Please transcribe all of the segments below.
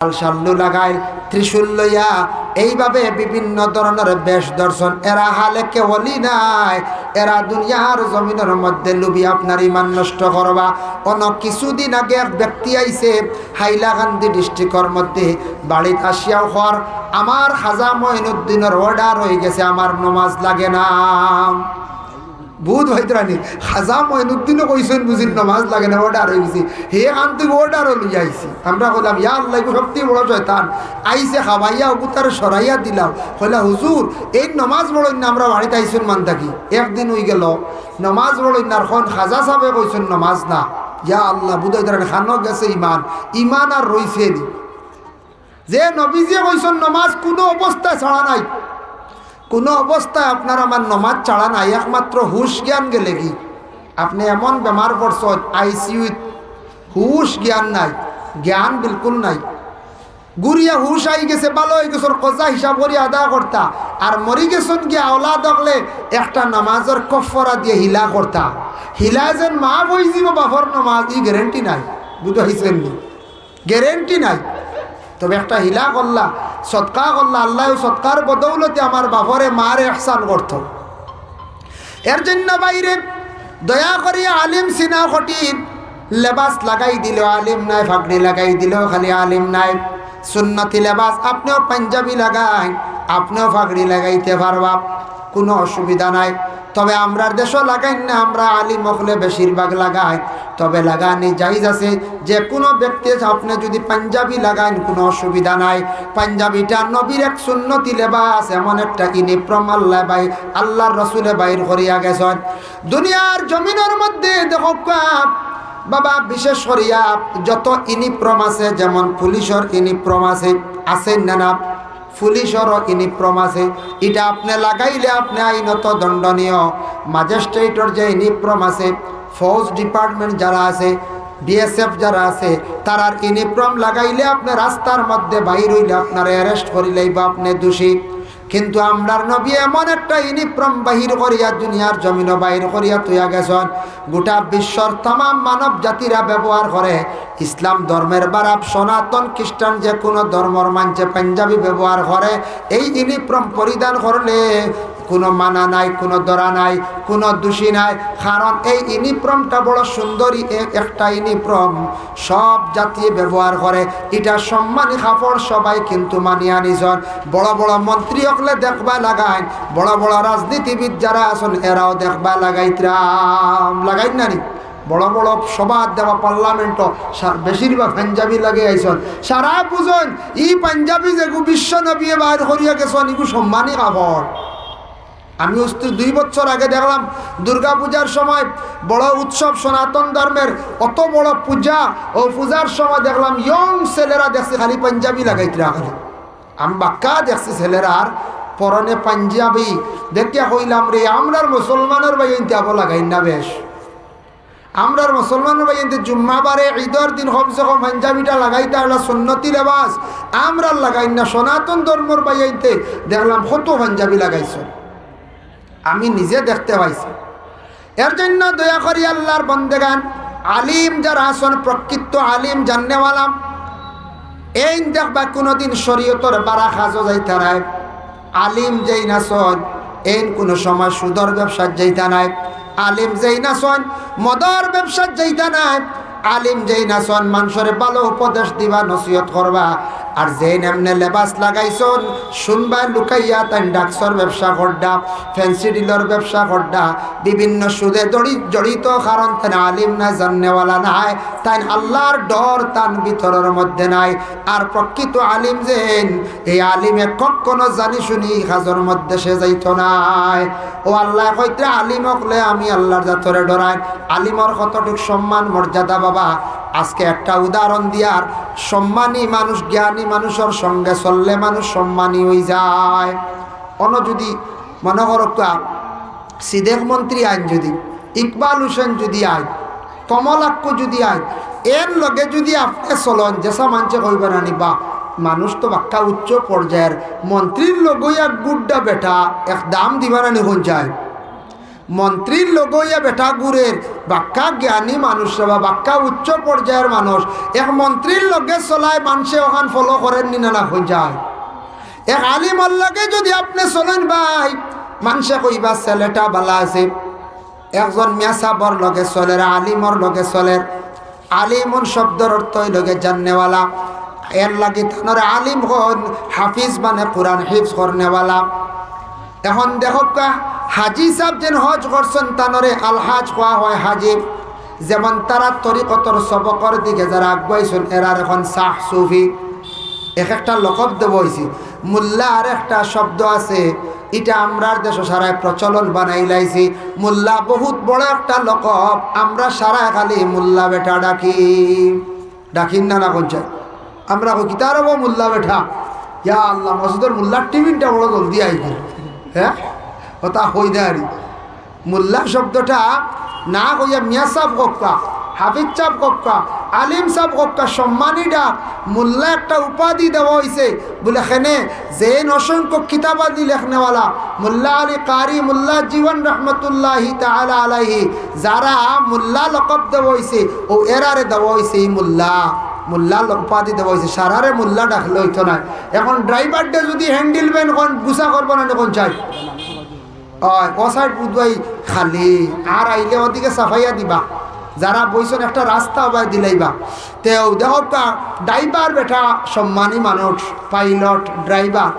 শাল্লু লাগায়, ত্রিশূল লইয়া এইভাবে বিভিন্ন ধরনের বেশ দর্শন। এরা হালে কেবলই নাই, এরা দুনিয়ার জমিনের মধ্যে লুবি আপনার ইমান নষ্ট করবা। অন্য কিছুদিন আগে এক ব্যক্তি আইছে হাইলাকান্দি ডিস্ট্রিক্টর মধ্যে, বাড়িতে আসিয়াও ঘর আমার খাজা মঈনুদ্দিনের অর্ডার হয়ে গেছে, আমার নমাজ লাগে না। বুধ হইতরানি খাজা মঈনুদ্দিনও কইছেন বুঝি নমাজ লাগে না, অর্ডার হয়ে গেছি। হে আন তুই অর্ডারও লই আইছি। আমরা বললাম ইয়া আল্লাহ, সবথেকে বড় শয়তান আইছে খাবাইয়া অবতার সরাইয়া দিলাম। কইলা হুজুর এই নমাজ পড়ই না, আমরা বাড়িতে আইসুন মান থাকি একদিন হয়ে গেল নমাজ পড়ই না। এখন খাজা সাহেবে কইছেন নমাজ না। ইয়া আল্লাহ, বুধ হইতরানি খানো গেছে ইমান, ইমান আর রইছে নি। যে নবীজি কইছেন নমাজ কোনো অবস্থায় ছাড়া নাই, কোনো অবস্থায় আপনার আমার নমাজ ছাড়া নাই, একমাত্র হুশ জ্ঞান গেলে কি আপনি এমন বেমার পড়ছেন আইসিইউ, হুশ জ্ঞান নাই, জ্ঞান বিলকুল নাই। গুড়িয়া হুশ আই গেছে, ভালো হয়ে গেছে, কজা হিসাব করি আদা করতা। আর মরি গেছেন গিয়া আওলা দেখলে একটা নামাজের কফরা দিয়ে হিলা করতা, হিলা যেন মা বই যাব বাফর নমাজ, ই গ্যারেন্টি নাই। বুঝতে পারছেন নি? গ্যারেন্টি নাই। তবে একটা হিলা করলা, সৎকা করলা, আল্লাহ সৎকার বদৌলতে আমার বাপরে মারে ইহসান করত। এর জন্য বাইরে দয়া করিয়া আলিম সিনা কঠিন লেবাস লাগাই দিল, আলিম নাই, ফাগড়ি লাগাই দিল, খালি আলিম নাই। সুন্নতি লেবাস আপনিও পাঞ্জাবি লাগাই, আপনিও ফাগড়ি লাগাইতে পারবা, কোনো অসুবিধা নাই। তবে আমরা দেশও লাগাই না, আমরা আলিম হলে বেশিরভাগ লাগাই। তবে লাগানি জায়েজ আছে, যে কোনো ব্যক্তি আপনি যদি পাঞ্জাবি লাগান কোনো অসুবিধা নাই। পাঞ্জাবিটা নবীর এক সুন্নতি লেবাস, এমন একটা ইউনিফর্ম আল্লাহর রসুলে বাইর করিয়া গেছেন। দুনিয়ার জমিনের মধ্যে দেখো বাবা, বিশেষ করিয়া যত ইউনিফর্ম আছে, যেমন পুলিশের ইউনিফর্ম আছে, আছে না? পুলিশেরও ইউনিফর্ম আছে, এটা আপনি লাগাইলে আপনি আইনত দণ্ডনীয়। ম্যাজিস্ট্রেটের যে ইউনিফর্ম আছে, ফৌজ ডিপার্টমেন্ট যারা আছে, বিএসএফ যারা আছে, তারার ইউনিফর্ম লাগাইলে আপনি রাস্তার মধ্যে বাইর হইলে আপনার অ্যারেস্ট করিলেই বা আপনি দোষী। কিন্তু আমরার নবী এমন একটা ইউনিফর্ম বাহির করিয়া দুনিয়ার জমিনও বাহির করিয়া তুইয়া গেছেন, গোটা বিশ্বর তাম মানব জাতিরা ব্যবহার করে। ইসলাম ধর্মের বারাব সনাতন খ্রিস্টান যে কোনো ধর্মর মানছে পাঞ্জাবি ব্যবহার করে। এই ইউনিফর্ম পরিধান করলে কোনো মানা নাই, কোনো ধরা নাই, কোনো দোষী নাই। কারণ এই ইউনিফর্মটা বড় সুন্দরী একটা ইউনিফর্ম, সব জাতি ব্যবহার করে। এটা সম্মানী কাপড়, সবাই কিন্তু মানিয়া নিজন। বড় বড় মন্ত্রী হকলে দেখবা লাগাই, বড় বড় রাজনীতিবিদ যারা আছেন এরাও দেখবা লাগাইতরাম, লাগাই না নি? বড় বড় সভা দেওয়া পার্লামেন্টও বেশিরভাগ পাঞ্জাবি লাগে আইসন। সারা বুঝন ই পাঞ্জাবি যে বিশ্ব নবী বাইর করিয়া গেছেন, ইগু সম্মানী কাপড়। আমি 2 বছর আগে দেখলাম দুর্গা পূজার সময় বড় উৎসব সনাতন ধর্মের, অত বড় পূজা, ও পূজার সময় দেখলাম ইয়ং ছেলেরা দেখছি খালি পাঞ্জাবি লাগাইতে খালি। আমি বাক্কা দেখছি ছেলেরার পরনে পাঞ্জাবি, দেখিয়া কইলাম রে আমরার মুসলমানের বাইনতে আবো লাগাই না বেশ। আমরার মুসলমানের বাইনতে জুম্মাবারে ঈদের দিন কমসে কম পাঞ্জাবিটা লাগাইতে হলো সুন্নতি লেবাস, আমরা লাগাই না। সনাতন ধর্মর বাইনতে দেখলাম কত পাঞ্জাবি লাগাইছে, আমি নিজে দেখতে পাইছি। এর জন্য দয়া করি আল্লাহর বন্দেগান আলিম যারা আসন, প্রকৃত আলিম জাননেওয়ালা, এই দেখবা কোনোদিন শরীয়তর বারা খাজো যাইতা নাই। আলিম যেই নাচন এই কোনো সময় সুদর ব্যবসার যাইতা নাই। আলিম যেই নাচন মদর ব্যবসার যাইতা নাই। আলিম যেই নাচন মানুষের ভালো উপদেশ দিবা, নসিহত করবা। আর যেই নেমনে লেবাস লাগাইছন শুনবা লুকাইয়া তাই ডাক্সর ব্যবসা করডা, ফ্যান্সি ডিলর ব্যবসা করডা, বিভিন্ন সুদে জড়িত। কারণ তাই আলিম নাই, জাননেওয়ালা নাই, তাই আল্লাহর ডর তান ভিতরের মধ্যে নাই। আর প্রকৃত আলিম যেন এই আলিমে কখনো জানি শুনি কাজের মধ্যে সে যাইত নাই। ও আল্লাহ কইতে আলিম হকলে আমি আল্লাহর জাতরে ডরাই। আলিমর কতটুক সম্মান মর্যাদা বাবা, আজকে একটা উদাহরণ দিয়ার, সম্মানী মানুষ, জ্ঞানী মানুষের সঙ্গে চললে মানুষ সম্মানী হয়ে যায়। অন্য যদি মনে করো সিদেক মন্ত্রী আইন, যদি ইকবাল হোসেন যদি আইন, কমলাক্ষ যদি আইন, এর লগে যদি আপনি চলন, যেসা মানুষে কইবে না বা মানুষ তো বাক্কা উচ্চ পর্যায়ের মন্ত্রীর লগই এক গুড্ডা বেটা এক দাম দিবা না নিখন যায়। মন্ত্রীর লগইয়া বেটা গুরের বাক্কা জ্ঞানী মানুষ বা বাক্কা উচ্চ পর্যায়ের মানুষ এক মন্ত্রীর লগে চলায় মানুষে ওখান ফলো করেন নি না হয়ে যায়। এক আলিমর লগে যদি আপনি চলেন ভাই মানুষে কইবা ছেলেটা ভালো আছে। একজন মেসাবর লগে চলের আলিমর লগে চলের। আলিমন শব্দের অর্থ লগে জাননেওয়ালা, এর লাগে তানোর আলিম হন হাফিজ মানে কোরআন হিফজ করনেওয়ালা। এখন দেখো হাজি সাহেব যেন হজ করছেন তানরে আলহাজ কোয়া হয় হাজি। যেমন তারা তরিকতর সবকর দিকে যারা আগুয়াইছেন এরার এখন শাহ সুফি এক একটা লকব দেব হয়েছি। মোল্লা আর একটা শব্দ আছে, এটা আমরার দেশ সারায় প্রচলন বানাই লাইছি। মোল্লা বহুত বড় একটা লকব, আমরা সারা খালি মোল্লা বেটা ডাকি ডাকিন না কোনটা আমরা কই কিতার হবো মোল্লা বেটা। ইয়া আল্লাহ মসজিদের মোল্লার টিফিনটা বড় জলদি আইবে। হ্যাঁ ওটা হই দেয়ারি মোল্লা শব্দটা না কইয়া মিয়া সাহেব কক্কা, হাফিজ সাহেব কক্কা, আলিম সাহেব কক্কা সম্মানী ডাক। মোল্লা একটা উপাধি দেওয়া হয়েছে বলে এখানে যে অসংখ্য কিতাবাদি লেখনেওয়ালা মোল্লা আলী কারি, মোল্লা জীবন রহমতুল্লাহি তাআলা আলাইহি, যারা মোল্লা লকব দেওয়া হয়েছে ও এরারে দেওয়া হয়েছে এই মোল্লা মোল্লা উপাধি দেওয়া হয়েছে। সারারে মোল্লা ডাকলে হইতো না। এখন ড্রাইভারটা যদি হ্যান্ডেল বেন কোন গুছা করবো না কোন চাই ও সাইড বুধবাই খালি আর আইলে ওদিকে সাফাইয়া দিবা। যারা বইছেন একটা রাস্তা আবার দিলাইবা। তেও দেখো ড্রাইভার বেটা সম্মানী মানুষ, পাইলট ড্রাইভার।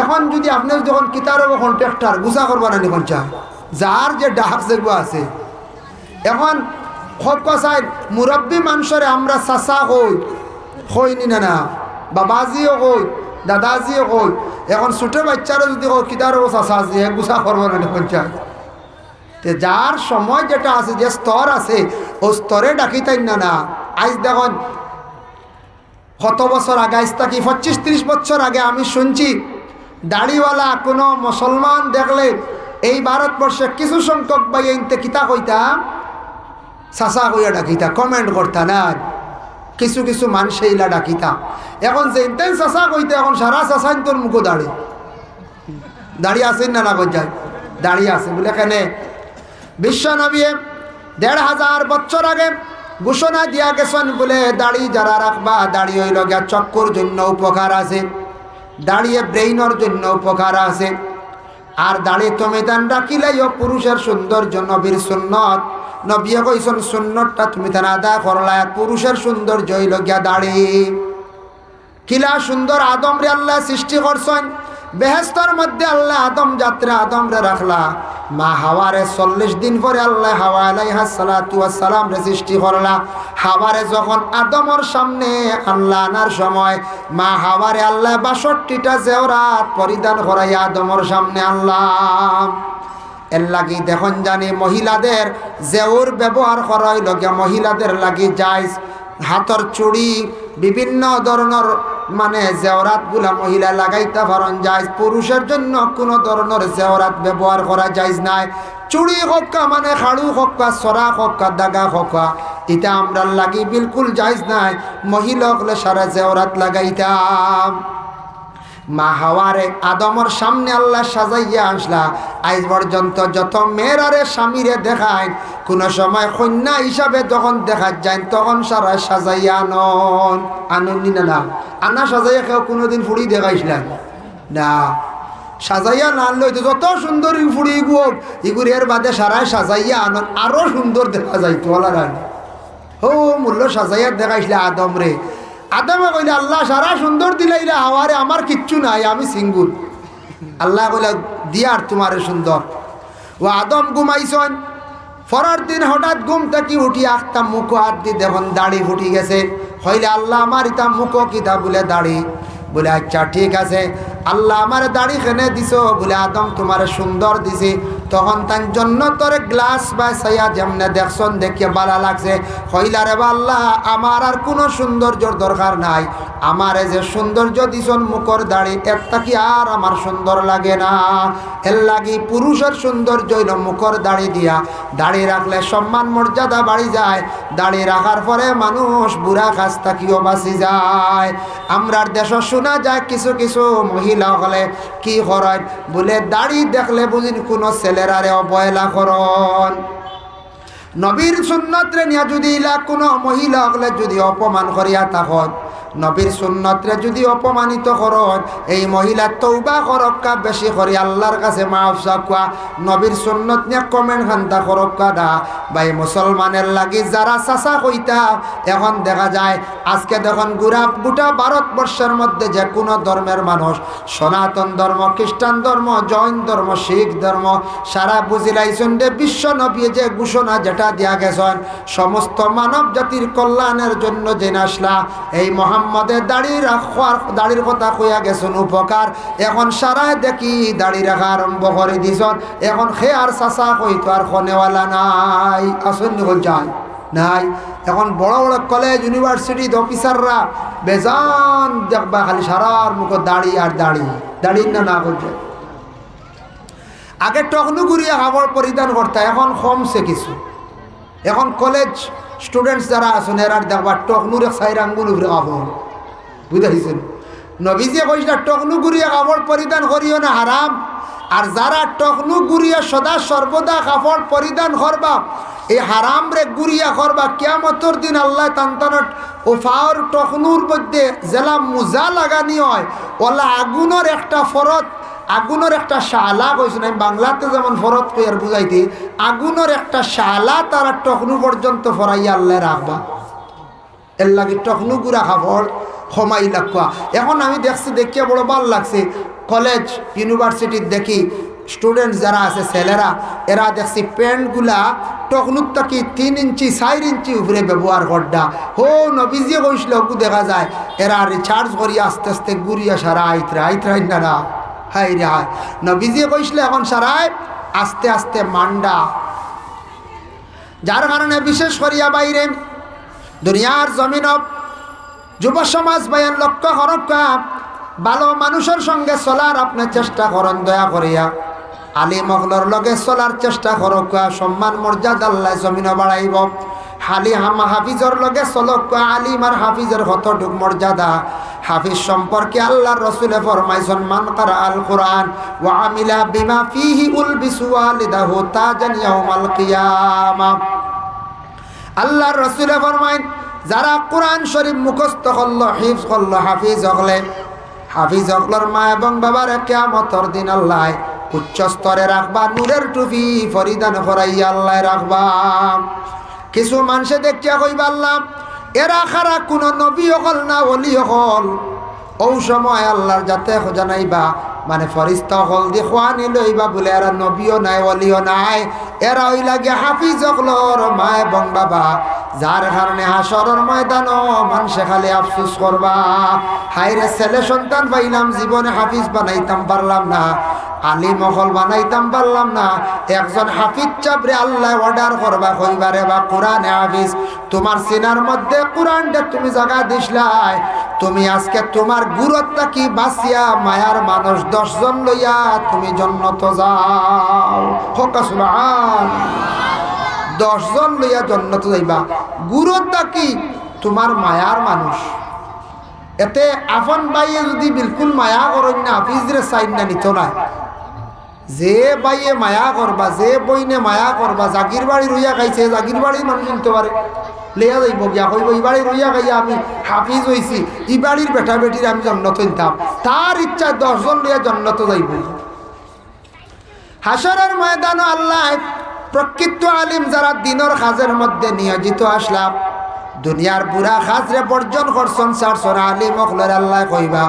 এখন যদি আপনি যখন কিতারও কন্ট্রাক্টর গুছা করবো না কোন চাই যার যে ডাক যেগুলো আছে। এখন খুব কথায় মুরব্বী মানুষরে আমরা চাচা কইনি না বাবাজিও কই দাদাজিও কই। এখন ছোটো বাচ্চারও যদি কিতারও চাচা যে গুছা করবো না পঞ্চায়েত তে যার সময় যেটা আছে যে স্তর আছে ও স্তরে ডাকি তাই না। আজ দেখুন কত বছর আগে আজ থাকি 25-30 বছর আগে আমি শুনছি দাড়িওয়ালা কোনো মুসলমান দেখলে এই ভারতবর্ষে কিছু সংখ্যক ভাই ইনতে কিতা কইতাম চাচা কইয়া ডাকিতা কমেন্ট করতা না। কিছু কিছু মানুষ এইলা ডাকিতা। এখন যে ইনতেন চাচা কইতে এখন সারা চাচাইন তোর মুখো দাঁড়িয়ে আছেন না কই যায় দাঁড়িয়ে আছে বলে এখানে বিশ্ব নবী 1500 বছর আগে ঘোষণা দিয়া গেছেন বলে দাড়ি যারা রাখবা দাড়ি হইল গিয়া চক্ষুর জন্য উপকার আছে, দাঁড়িয়ে ব্রেইনের জন্য উপকার আছে। আর দাড়ি তুমি তান রাখিলেও পুরুষের সৌন্দর্য নবীর সুন্নত। নবী কইছেন সুন্নতটা তুমি তান আদা করলা। পুরুষের সৌন্দর্য হইল গিয়া দাড়ি। কিলা সুন্দর আদম রে আল্লাহ সৃষ্টি করছেন। বেহেস্তর মধ্যে আল্লাহ আদম যাত্রা আদম রে রাখলা। মা হাওয়ারে 40 দিন পরে আল্লাহ হাওয়া আলাইহা সালাতু ওয়াস সালাম রে সৃষ্টি করলা। হাওয়ারে যখন আদমর সামনে আল্লাহ আনার সময় মা হাওয়ারে আল্লাহ 62টা জেওরাত পরিধান করাইয়া আদমর সামনে আল্লাহ এর লাগি দেখুন জানি মহিলাদের জেউর ব্যবহার করা হইল গিয়া মহিলাদের লাগি জায়েজ। হাতর চুড়ি বিভিন্ন ধরনের মানে জেওরাতগুলা মহিলা লাগাইতে পারেন জায়েজ। পুরুষের জন্য কোনো ধরনের জেওরাত ব্যবহার করা জায়েজ নাই। চুড়ি হক্কা মানে খাড়ু হক্কা, সরা হক্কা, দাগা হক্কা, এটা আমরা লাগি বিলকুল জায়েজ নাই। মহিলা হলে সারা জেওরাত লাগাইতাম। মা হাওয়ারে আদমর সামনে আল্লাহ সাজাইয়া আসলা। আজ পর্যন্ত যত মেয়েরারে স্বামীরে দেখায় কোনো সময় কন্যা হিসাবে যখন দেখা যায় তখন সারা সাজাইয়া আনন্দ না আনা সাজাইয়া কেউ কোনোদিন ফুড়ি দেখাইছিলেন না। সাজাইয়া না আনলো যত সুন্দর ফুড়ি গুয়োক ইগুর এর বাদে সারাই সাজাইয়া আনন্দ আরো সুন্দর দেখা যাইতো ও মূল্য সাজাইয়া দেখাইছিল আদম রে। আদমে কইলে আল্লাহ সারা সুন্দর দিলাইলে হাওয়ারে আমার কিচ্ছু নাই, আমি সিঙ্গুল। আল্লাহ কইলে দিয়ার তোমারে সুন্দর। ও আদম ঘুমাইছন। পরের দিন হঠাৎ ঘুম থেকে উঠি আখতা মুখো হাত দিয়ে দেখুন দাড়ি ফুটি গেছে। হইলে আল্লাহ আমার ইতা মুখো কিতা বলে দাড়ি বলে আচ্ছা ঠিক আছে আল্লাহ আমার দাড়ি খেনে দিছ বলে আদম তোমার সুন্দর দিছে। তখন তার জন্য তোর গ্লাস বা ছায়া যেমনে দেখছন দেখিয়ে ভালো লাগছে। হইলা রে আল্লাহ আমার আর কোনো সৌন্দর্যর দরকার নাই, আমার এই যে সৌন্দর্য দিছন মুখর দাড়ি একটা কি আর আমার সুন্দর লাগে না। এর লাগি পুরুষের সৌন্দর্য হইল মুখর দাড়ি দিয়া। দাড়ি রাখলে সম্মান মর্যাদা বাড়ি যায়। দাড়ি রাখার পরে মানুষ বুড়া কাজ থাকিও বাঁচি যায়। আমরার দেশ শোনা যায় কিছু কিছু মহিলা হলে কি করেন বলে দাড়ি দেখলে বুঝিন কোনো ছেলেরারে অবহেলা করন। নবীর সুন্নতরে নিয়া যদি ইলা কোনো মহিলা হলে যদি অপমান করিয়া থাকত, নবীর সুন্নতরে যদি অপমানিত করত, এই মহিলা তওবা করক্কা বেশি করে আল্লাহর কাছে মাফ চাওয়া। নবীর সুন্নত নিয়ে কমেন্ট খান্তা করক্কা দা ভাই মুসলমানের লাগি যারা চাচা কইতা। এখন দেখা যায় আজকে দেখুন গোটা ভারতবর্ষের মধ্যে যে কোনো ধর্মের মানুষ, সনাতন ধর্ম, খ্রিস্টান ধর্ম, জৈন ধর্ম, শিখ ধর্ম, সারা বুঝিলাইছেন যে বিশ্ব নবী যে ঘোষণা যেটা দিয়া গেছেন সমস্ত মানব জাতির কল্যাণের জন্য যে আসলা এই মোহাম্মদের দাড়ির কথা কইয়া গেছেন উপকার। এখন সারায় দেখি দাড়ি রাখা আরম্ভ করে দিছন। এখন সে আর চাচা কইতো আর খনেওয়ালা নাই, আসন যায় নাই। এখন বড় বড় কলেজ ইউনিভার্সিটির অফিসাররা বেজান দেখবা খালি সারার মুখ দাড়ি আর দাড়ি দাড়ি না করছে। আগে টকনু ঘুরিয়া কাপড় পরিধান করতে, এখন কমছে কিছু। এখন কলেজ স্টুডেন্টস যারা আছেন এরা দেখবা টকনুর সাইর আঙ্গুল উপরে কাপড়, বুঝাইছেন। নবীজিয়ে কইসা টকনু ঘুরিয়া কাপড় পরিধান করিও না হারাম। আর যারা টকনু ঘুরিয়া সদা সর্বদা কাপড় পরিধান করবা এই হারাম রে গুরিয়া করবা, কিয়ামতের দিন আল্লাহ তান্তানত ওফার টকনুর মধ্যে জেলা মুজা লাগানি হয় ওলা আগুনের একটা ফরত, আগুনের একটা শালা কইছেন। আমি বাংলাতে যেমন ফরত কই আর বুঝাইতে, আগুনের একটা শালা তারা টকনু পর্যন্ত ফরাইয়া আল্লাহ রাখবা। এর লাগে টকনু গুড়া খাবার সময় লাগবা। এখন আমি দেখছি দেখিয়া বড় ভাল লাগছে, কলেজ ইউনিভার্সিটির দেখি স্টুডেন্টস যারা আছে ছেলেরা, এরা দেখছি প্যান্টগুলা টকনুর থাকি 3 ইঞ্চি 4 ইঞ্চি উপরে ব্যবহার করডা। হো নবীজিয়ে কইছিল ওকু দেখা যায় এরা রিচার্জ করি আস্তে আস্তে গুড়িয়া সারা আইতরা না হাই রে হাই। নবীজিয়ে কইছিল এখন সারায় আস্তে আস্তে মান্ডা। যার কারণে বিশেষ করিয়া বাইরে দুনিয়ার জমিন যুব সমাজ বায়ান লক্ষ্য হরক্কা ভালো মানুষের সঙ্গে চলার আপনি চেষ্টা করেন দয়া করিয়া। আলিম মহলর লগে চলার চেষ্টা করক, সম্মান মর্যাদা আল্লাহ জমিন বাড়াইব। হাফিজর লগে চলক, আলিম আর হাফিজের কতটুক মর্যাদা। হাফিজ সম্পর্কে আল্লাহর রাসূলে ফরমাইছেন মান কারা আল কোরআন ওয়া আমিলা বিমা ফিহি উলবিসু ওয়ালিদাহু তাজান ইয়াউমাল কিয়ামা। আল্লাহর রাসূলে ফরমাইন যারা কোরআন শরীফ মুখস্থ করলো, হিফজ করলো, হাফিজ হলে, হাফিজ হকলর মা এবং বাবার কিয়ামতের দিন আল্লাহ উচ্চ স্তরে রাখবা, নূরের টুপি পরিধান করাইয়া আল্লাহ রাখবা। কিছু মানুষে দেখিয়া কইবা আল্লাহ এরা খারা কোনো নবী হল না ওলি হল। ও সময় আল্লাহর যাতে জানাইবা মানে ফরিস্তা হল দিয়ে খোয়ানি লইবা বলে এরা নবীও নাই ওলিও নাই, এরা ওই লাগে হাফিজ হকলর মা এবং বাবা। যার কারণে হাসরের ময়দানও মানুষে খালি আফসোস করবা, হায়রে ছেলে সন্তান পাইলাম জীবনে হাফিজ বানাইতাম পারলাম না, আলিম মহল বানাইতাম পারলাম না। একজন হাফিজ চাপরে আল্লাহ অর্ডার করবা কইবারে বা কোরআনে হাফিজ তোমার সিনার মধ্যে কোরআনটা তুমি জায়গা দিসলাই, তুমি আজকে তোমার গুরুত্বটা কি বাঁচিয়া মায়ার মানুষ 10 জন লইয়া তুমি জান্নাতে যাও। হোক সুবহান, 10 জন লইয়া জান্নাতে যাইবা। গুরুত্বটা কি তোমার মায়ার মানুষ। এতে আপন বাইয়ে যদি বিলকুল মায়া করেন না হাফিজরে সাইন না নিত না, যে বাইয়ে মায়া করবা, যে বইনে মায়া করবা, জাগির বাড়ি রইয়া খাইছে, জাগির বাড়ির মানুষ নিতে পারে লেয়া যাইব গিয়া কইব এই বাড়ি রইয়া খাইয়া আমি হাফিজ হইছি, ই বাড়ির বেটা বেটির আমি জন্নত হইতাম। তার ইচ্ছায় 10 জন লইয়া জন্নত যাইব। হাসরের ময়দানে আল্লাহ প্রকৃত আলিম যারা দিনের কাজের মধ্যে নিয়োজিত আসলাম, দুনিয়ার বুড়া কাজরে বর্জন করছেন, সারসর আলিম হকলের আল্লাহ কইবা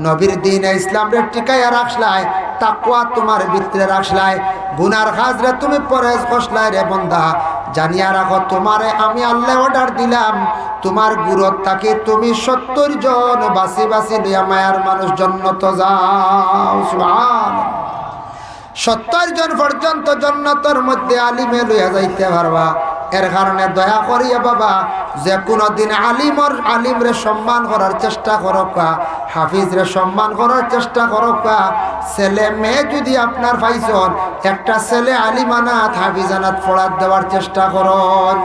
নবীর দিন ইসলাম রে টিকাইয়া রাখলাই, তাকওয়া তোমার ভিতরে রাখলাই, গুনার কাজরে তুমি পরহেজ করলাই রে বান্দা, জানিয়া রাখো তোমারে আমি আল্লাহ অর্ডার দিলাম তোমার গুরুত তাকে তুমি 70 জন বাসি বাসি লইয়া মায়ার মানুষ জান্নাত যাও। সুবহানাল্লাহ, 70 জন পর্যন্ত জান্নাতের মধ্যে আলিমে লইয়া যাইতে পারবা। এর কারণে দয়া করিয়া বাবা যে কোনো দিন আলিমরে সম্মান করার চেষ্টা করবা, হাফিজরে সম্মান করার চেষ্টা করবা। ছেলে মেয়ে যদি আপনার পাইছন, একটা ছেলে আলিমানাত হাফিজানাত পড়ার দেওয়ার চেষ্টা করন।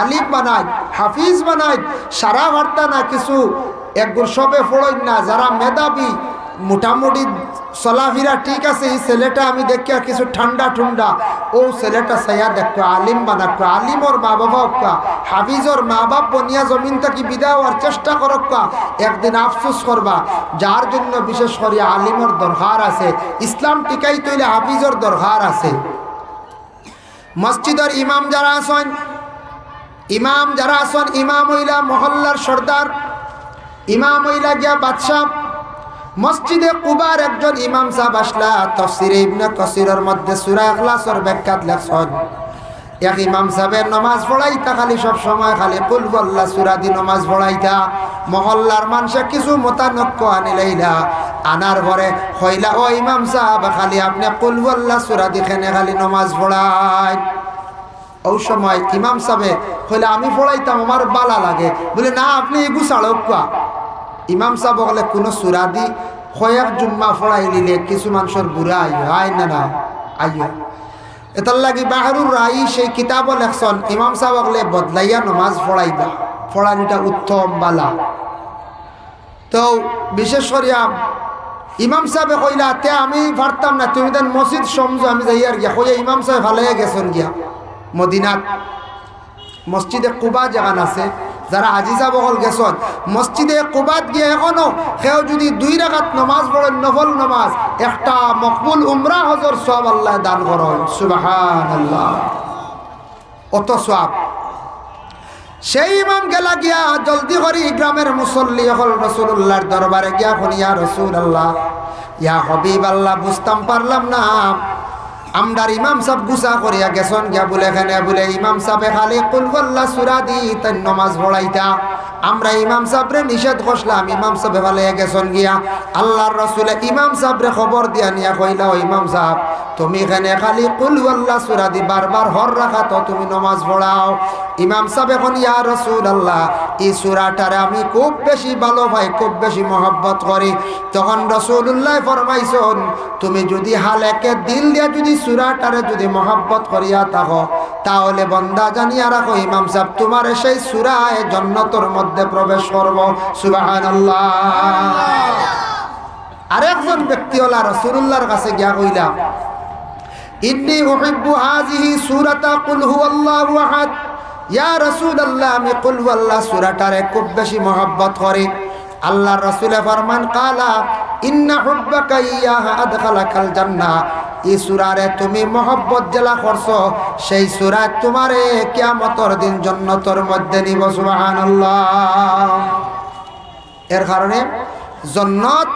আলিম বানাই, হাফিজ বানাই, সারা বার্তা না কিছু একগুর সবে পড়ই না। যারা মেধাবী মোটামুটি চলাফেরা ঠিক আছে, এই ছেলেটা আমি দেখি আর কিছু ঠান্ডা ঠুন্ডা, ও ছেলেটা সাইয়া দেখো আলিম বানাক, আলিমর মা বাবা হকা, হাফিজর মা বাপ বনিয়া জমিন থাকি বিদায় হওয়ার চেষ্টা করক্কা। একদিন আফসোস করবা, যার জন্য বিশেষ করে আলিমর দরকার আছে। ইসলাম টিকাই তৈলে হাফিজর দরকার আছে। মসজিদের ইমাম যারা আসেন, ইমাম হইলা মহল্লার সর্দার, ইমাম হইলা গিয়া বাদশাহ। মসজিদে কুবার একজন ইমাম সাহেব আসলা, তাফসীরে ইবনে কাসিরের মধ্যে সূরা ইখলাসের ব্যাখ্যাত লেখছেন, এক ইমাম সাহেবের নামাজ পড়াইতা খালি সব সময় খালি কুল ওয়াল্লাহ সূরা দি নামাজ পড়াইতা। মহল্লার মানুষে কিছু মতানক্য আনিলাইলা, আনার পরে হইলা ও ইমাম সাহেব খালি আপনি কুল ওয়াল্লাহ সূরা দি খেনে খালি নামাজ পড়াই। ওই সময় ইমাম সাহেব হইলে আমি পড়াইতাম, আমার বালা লাগে, বলে না আপনি এগু ছাড়কা। ইমাম সাহেব বলে কোনো সূরা দি কয়েক জুম্মা পড়াই নিলে কিছু মানুষের বুড়া আই না আইয়। এটার লাগি বাহরুর রাই সেই কিতাব লেখছেন, ইমাম সাহেব বলে বদলাইয়া নমাজ পড়াইবা, পড়ানিটা উত্তম বালা। তো বিশেষ করিয়া ইমাম সাহেব কইলা তে আমি পারতাম না, তুমি দেন মসজিদ সমঝো আমি যাই আর গিয়া কইয়া ইমাম সাহেব ভালো গেছেন গিয়া মদিনাত। মসজিদে কুবা যেখান আছে, যারা আজিজা বহল গেছেন মসজিদে কুবাত গিয়ে এখনো কেউ যদি 2 রাকাত নামাজ পড়েন নফল নামাজ, একটা মকবুল উমরা হজর সব আল্লাহ দান করেন। সুবহানাল্লাহ, অত সওয়াব। সেই ইমাম গেলা গিয়া জলদি করি গ্রামের মুসল্লি হল রাসূলুল্লাহর দরবারে গিয়া ইয়া রাসূলুল্লাহ, ইয়া হাবিবাল্লাহ, বুঝতাম পারলাম না আমরার ইমাম সাহেব গুসা করিয়া গেছেন গিয়া বলে এখানে বলে ইমাম সাহেব খালি কুল ওয়াল্লাহ সূরা দি তাই নামাজ পড়াইতা। আমরা ইমাম সাহেবরে নিষেধ করলাম, ইমাম সাহেব ভালো গেছেন গিয়া আল্লাহর রাসূল ইমাম সাহেবরে খবর দিয়া নিয়া কইলা, ও ইমাম সাহেব তুমি এখানে খালি কুল ওয়াল্লাহ সূরা দি বারবার হর রাখাত তুমি নামাজ পড়াও। ইমাম সাহেব এখন ইয়া রাসূলুল্লাহ এই সূরাটারে আমি খুব বেশি ভালো পাই, খুব বেশি মহব্বত করি। তখন রাসূলুল্লাহ ফরমাইছেন, তুমি যদি হালেকে দিল দিয়া যদি সূরাটারে যদি মহব্বত করিয়া থাকো, তাহলে বান্দা জানিয়া রাখো ইমাম সাহেব তোমার সেই সূরায় জান্নাতের মধ্যে প্রবেশ করব। সুবহানাল্লাহ। আরেকজন ব্যক্তি হলা রাসূলুল্লাহর কাছে গিয়া কইলা, ইন্নী উহিব্বু হাযিহি সূরাতা কুল হুয়াল্লাহু আহাদ। ইয়া রাসূলুল্লাহ আমি কুল হুয়াল্লাহ সূরাটারে খুব বেশি মহব্বত করি। আল্লাহর রাসূল ফরমান, কালা ইন্না হুব্বাকা ইয়াহা আদখালাকাল জান্নাহ। এই সূরারে তুমি মহব্বত জেলা করছো, সেই সূরা তোমারে কিয়ামতের দিন জান্নাতের মধ্যে নিব। সুবহানাল্লাহ। এর কারণে জান্নাত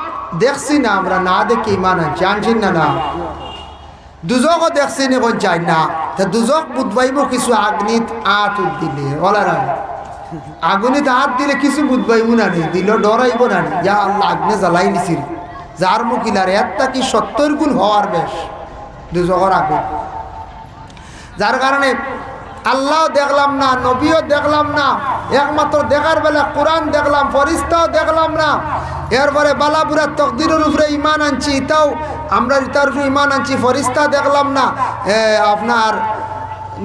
দেখছি না আমরা, না দেখি ইমান জানছি না। দুজকও দেখছি নি কোন চাই না, তা দুজক বুধবাইব কিছু আগ্নিত আত দিলে ওলারা আগুনিত হাত দিলে কিছু বুধবাইব না নি, দিল ডরাইব না নি, যা আল্লাহ আগ্নে জ্বালাই নিছিল যার মুখিলার একটা কি 70 গুণ হওয়ার বেশ দুজকর আগুন। যার কারণে আল্লাহ দেখলাম না, নবীও দেখলাম না, একমাত্র দেখার বেলা কোরআন দেখলাম, ফরিস্তাও দেখলাম না। এরপরে বালাপুরা তকদিরের উপরে ইমান আনছি, তাও আমরা তার উপরে ইমান আনছি, ফরিস্তা দেখলাম না, আপনার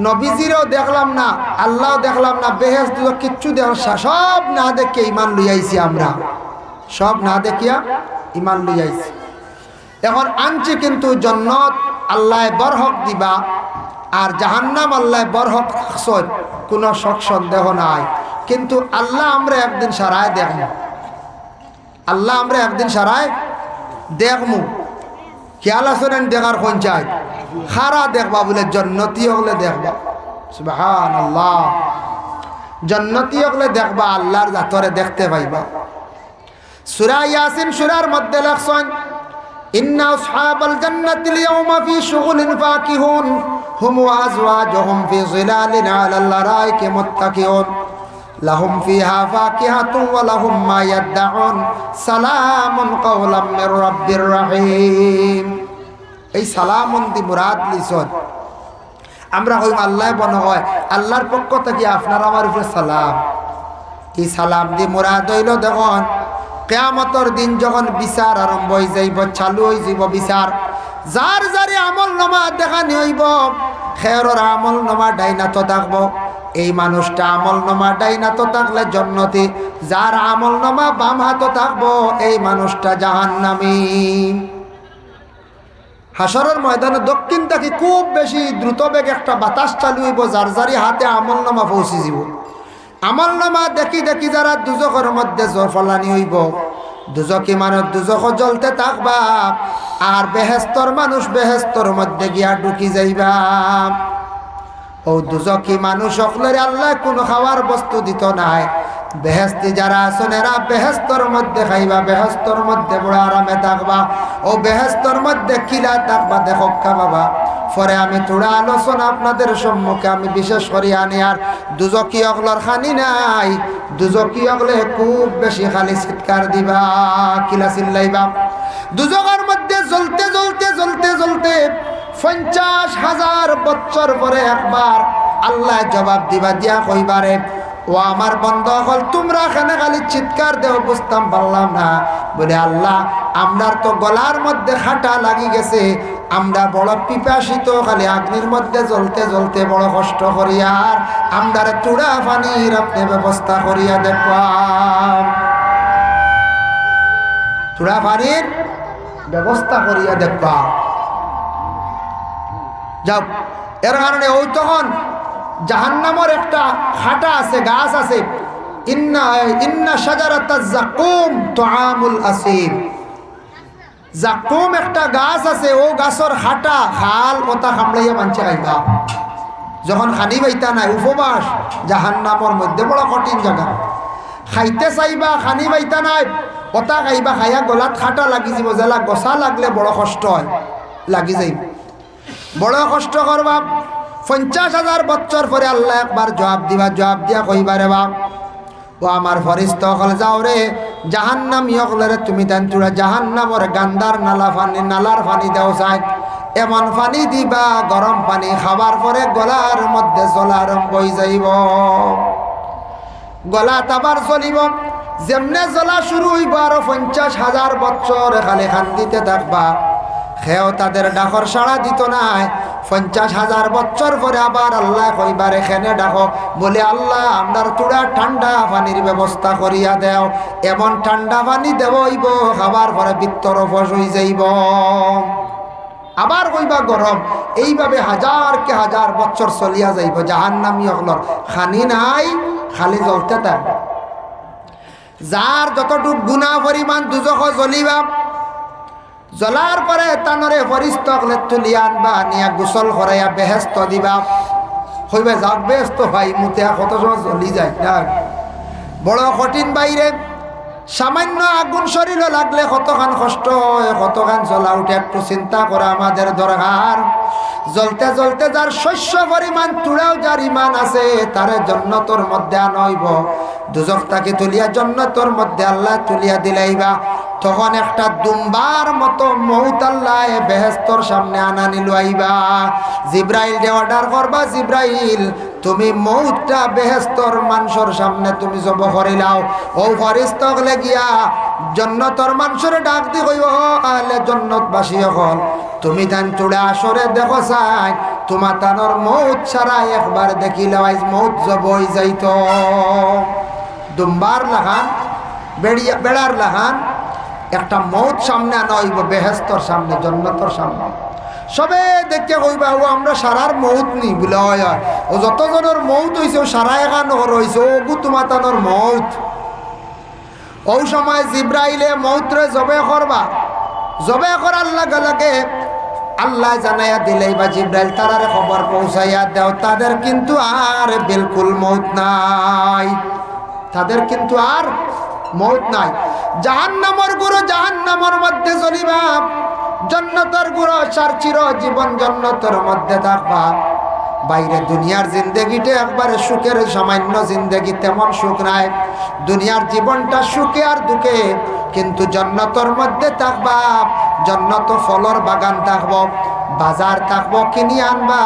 নবীজিরও দেখলাম না, আল্লাহ দেখলাম না, বেহেশত কিচ্ছু দেখা সব না দেখে ইমান লইয়াইছি আমরা, সব না দেখিয়া ইমান লইয়াইছি। এখন আনছি কিন্তু জান্নাত আল্লাহ বরহক দিবা আর জাহান্নাম আল্লাহ বরহক রাখছেন, কোনো শক সন্দেহ নাই। কিন্তু আল্লাহ আমরা একদিন সারায় দেখমু, আল্লাহ আমরা একদিন সারায় দেখমু। খেয়াল আসেন দেখার কোন চাই খারা দেখবা বলে জান্নাতি হলে দেখবা। সুবহানাল্লাহ। জান্নাতি হলে দেখবা, আল্লাহর জাতরে দেখতে পাইবা। সূরা ইয়াসিন সূরার মধ্যে লেখছেন, ইন্না আসহাবাল জান্নাতিল ইয়াওমা ফি শুগুলিন ফাকিহুন হুম ওয়া আজওয়াজুহুম ফি জিলালিন আলাল আরাইকি মুত্তাকিউন লাহুম ফিহা ফাকিহাতুন ওয়া লাহুম মা ইয়াদউন সালামুন কাওলাম মির রাব্বির রহিম। এই সালামুন দি মুরাদ লিসন আমরা হইম আল্লাহ বন হয় আল্লাহর পক্ষ থেকে আপনার আমার উপরে সালাম। এই সালাম দি মুরাদ হইল দেখুন কিয়ামতের দিন যখন বিচার আরম্ভ হয়ে যাইব, চালু হয়ে যাব বিচার, যার যারে আমল নামা দেখানি হইব, খেরর আমল নামা ডাইনাতো থাকবো, এই মানুষটা আমল নামা ডাইনাতো থাকলে জান্নাতি, যার আমল নামা বাম হাতে থাকবো এই মানুষটা জাহান্নামী। হাসরের ময়দানে দক্ষিণ থেকে খুব বেশি দ্রুত বেগে একটা বাতাস চালু হইব, যার যারি হাতে আমল নামা পৌঁছে যাব। আমল নামা দেখি দেখি যারা দুজকের মধ্যে ফলানি হইব, দুজকি মানুষ দুজক জ্বলতে থাকবা, আর বেহেস্তর মানুষ বেহেস্তর মধ্যে গিয়া ঢুকি যাইবা। ও দুজকি মানুষ সকলের আল্লাহ কোনো খাওয়ার বস্তু দিত নাই, বেহেস্তি যারা আছেন এরা বেহেস্তর মধ্যে খাইবা, বেহেস্তর মধ্যে বড় আরামে থাকবা, ও বেহেস্তর মধ্যে খিলা থাকবা। দেখো বাবা, পরে আমি থোড়া আলোচনা আপনাদের সম্মুখে আমি বিশেষ করি আনি। আর দুজকি অগলর খানি নাই, দুজকি অগলে খুব বেশি খালি চিৎকার দিবা, কিলা চিল্লাইবা। দুজকের মধ্যে জ্বলতে জ্বলতে জ্বলতে জ্বলতে 50,000 বছর পরে একবার আল্লাহ জবাব দিবা, দিয়া কইবারে ও আমার বন্ধ হল তোমরা এখানে খালি চিৎকার দেও, বুঝতাম পারলাম না। বলে আল্লাহ আমরার তো গলার মধ্যে খাটা লাগি গেছে, আমরা বড় পিপাসিত, খালি আগ্নির মধ্যে জ্বলতে জ্বলতে বড় কষ্ট করিয়ার আমরার চূড়া পানির আপনি ব্যবস্থা করিয়া দেখবাম, চূড়া পানির ব্যবস্থা করিয়া দেখবাম। যাও, এর কারণে ওই তখন জাহান্নামের একটা খাটা আছে, গাছ আছে, ইন্না শাজারাতাজ যাকুম তুআমুল আসিম। যাকুম একটা গাছ আছে, ও গাছের খাটা খাল কথা কামড়াইয়া মানছে খাইবা। যখন খানি পাইতা নাই, উপবাস জাহান্নামের মধ্যে বড় কঠিন জায়গা, খাইতে চাইবা খানি পাইতা নাই, কথা খাইবা, খাইয়া গলাত খাটা লাগি যাব, জেলা গছা লাগলে বড় কষ্ট হয়, লাগি যাইব, বড় কষ্ট করবা। 50,000 বছর পরে আল্লাহ একবার জবাব দিবা, জবাব দিয়া কইবারে বাপ ও আমার ফরিস্তা হল যাও রে জাহান্নামী হলরে তুমি তান চূড়া জাহান্নামর গান্দার নালা পানি, নালার পানি দেও চাই, এমন পানি দিবা গরম পানি খাবার পরে গলার মধ্যে জ্বলা আরম্ভ হয়ে যাইব, গলা আবার চলিব, যেমনে জ্বলা শুরু হইব আরো 50,000 বছর খালি খান্দিতে থাকবা। খেও তাদের ডাকর সাড়া দিত নাই। 50,000 বছর পরে আবার আল্লাহ কইবারে এখানে ডাকো, বলে আল্লাহ আমরার চূড়া ঠান্ডা পানির ব্যবস্থা করিয়া দেও, এমন ঠান্ডা পানি দেব হইব খাবার পরে বিত্তর ফস হয়ে যাইব, আবার কইবা গরম। এইভাবে হাজার কে হাজার বছর চলিয়া যাইব, জাহান্নামী হলর খানি নাই, খালি জ্বলতে থাকবে। যার যতটুক গুণা পরিমাণ দুজখ জ্বলিবা, জ্বলার পরে তানরে ফরিস্তকলে তুলিয়া আনবা, নিয়া গোসল করাইয়া বেহেস্ত দিবা, হইবে যাক বেহেস্ত ভাই মুতে কত সময় জ্বলি যায় না, বড় কঠিন। বাইরে সামান্য আগুন শরীরে লাগলে কতখান কষ্ট হয়, কতখান জ্বলা উঠে, একটু চিন্তা করা আমাদের দরকার। জ্বলতে জ্বলতে যার শস্য পরিমাণ চূড়াও যার ইমান আছে, তারে জান্নাতের মধ্যে আনইব, দুজক তাকে তুলিয়া জান্নাতের মধ্যে আল্লাহ তুলিয়া দিলাইবা। তখন একটা দুম্বার মতো মৌত আল্লাহ বেহেস্তর সামনে আনা নিল আইবা। জিব্রাইল যে অর্ডার করবা, জিব্রাইল তুমি মৌতটা বেহেস্তর মানুষের সামনে তুমি জব করিলাও, ও ফরিস্তা গিয়া জান্নাতের মানুষের ডাক দি কইব, আলে জান্নাতবাসী হল তুমি তান চূড়া আসরে দেখো চাই, তোমার তানোর মৌত ছাড়া একবার দেখিলে আইজ মৌত জব হয়ে যাইত। দুম্বার লাগান বেড়ার লাগান একটা মৌত সামনে আনা হইব, বেহেস্তর সামনে, জান্নাতের সামনে। সবে দেখে কইবা ও আমরা সারার মৌত নি বলে হয়, ও যতজনের মৌত হয়েছে ও সারা এখানোর হয়েছে, ও গু তোমার তানোর মৌত। ওই সময় জিব্রাইলে মৌতরে জবে করবা, জবে করার লাগে লাগে আল্লাহ জানাইয়া দিলেই বা জিব্রাইল তারারে খবর পৌঁছাইয়া দেও, তাদের কিন্তু আর বিলকুল মৌত নাই, তাদের কিন্তু আর মৌত নাই। জাহান্নামের গুরু জাহান্নামের মধ্যে চলিবা, জান্নাতের গুরু সার চির জীবন জান্নাতের মধ্যে থাকবা। বাইরে দুনিয়ার জিন্দেগিটা একবারে সুখের সামান্য জিন্দেগি, তেমন সুখ নাই। দুনিয়ার জীবনটা সুখে আর দুঃখে, কিন্তু জান্নাতের মধ্যে থাকবা, জান্নাত ফলর বাগান থাকবো, বাজার থাকবো, কিনি আনবা,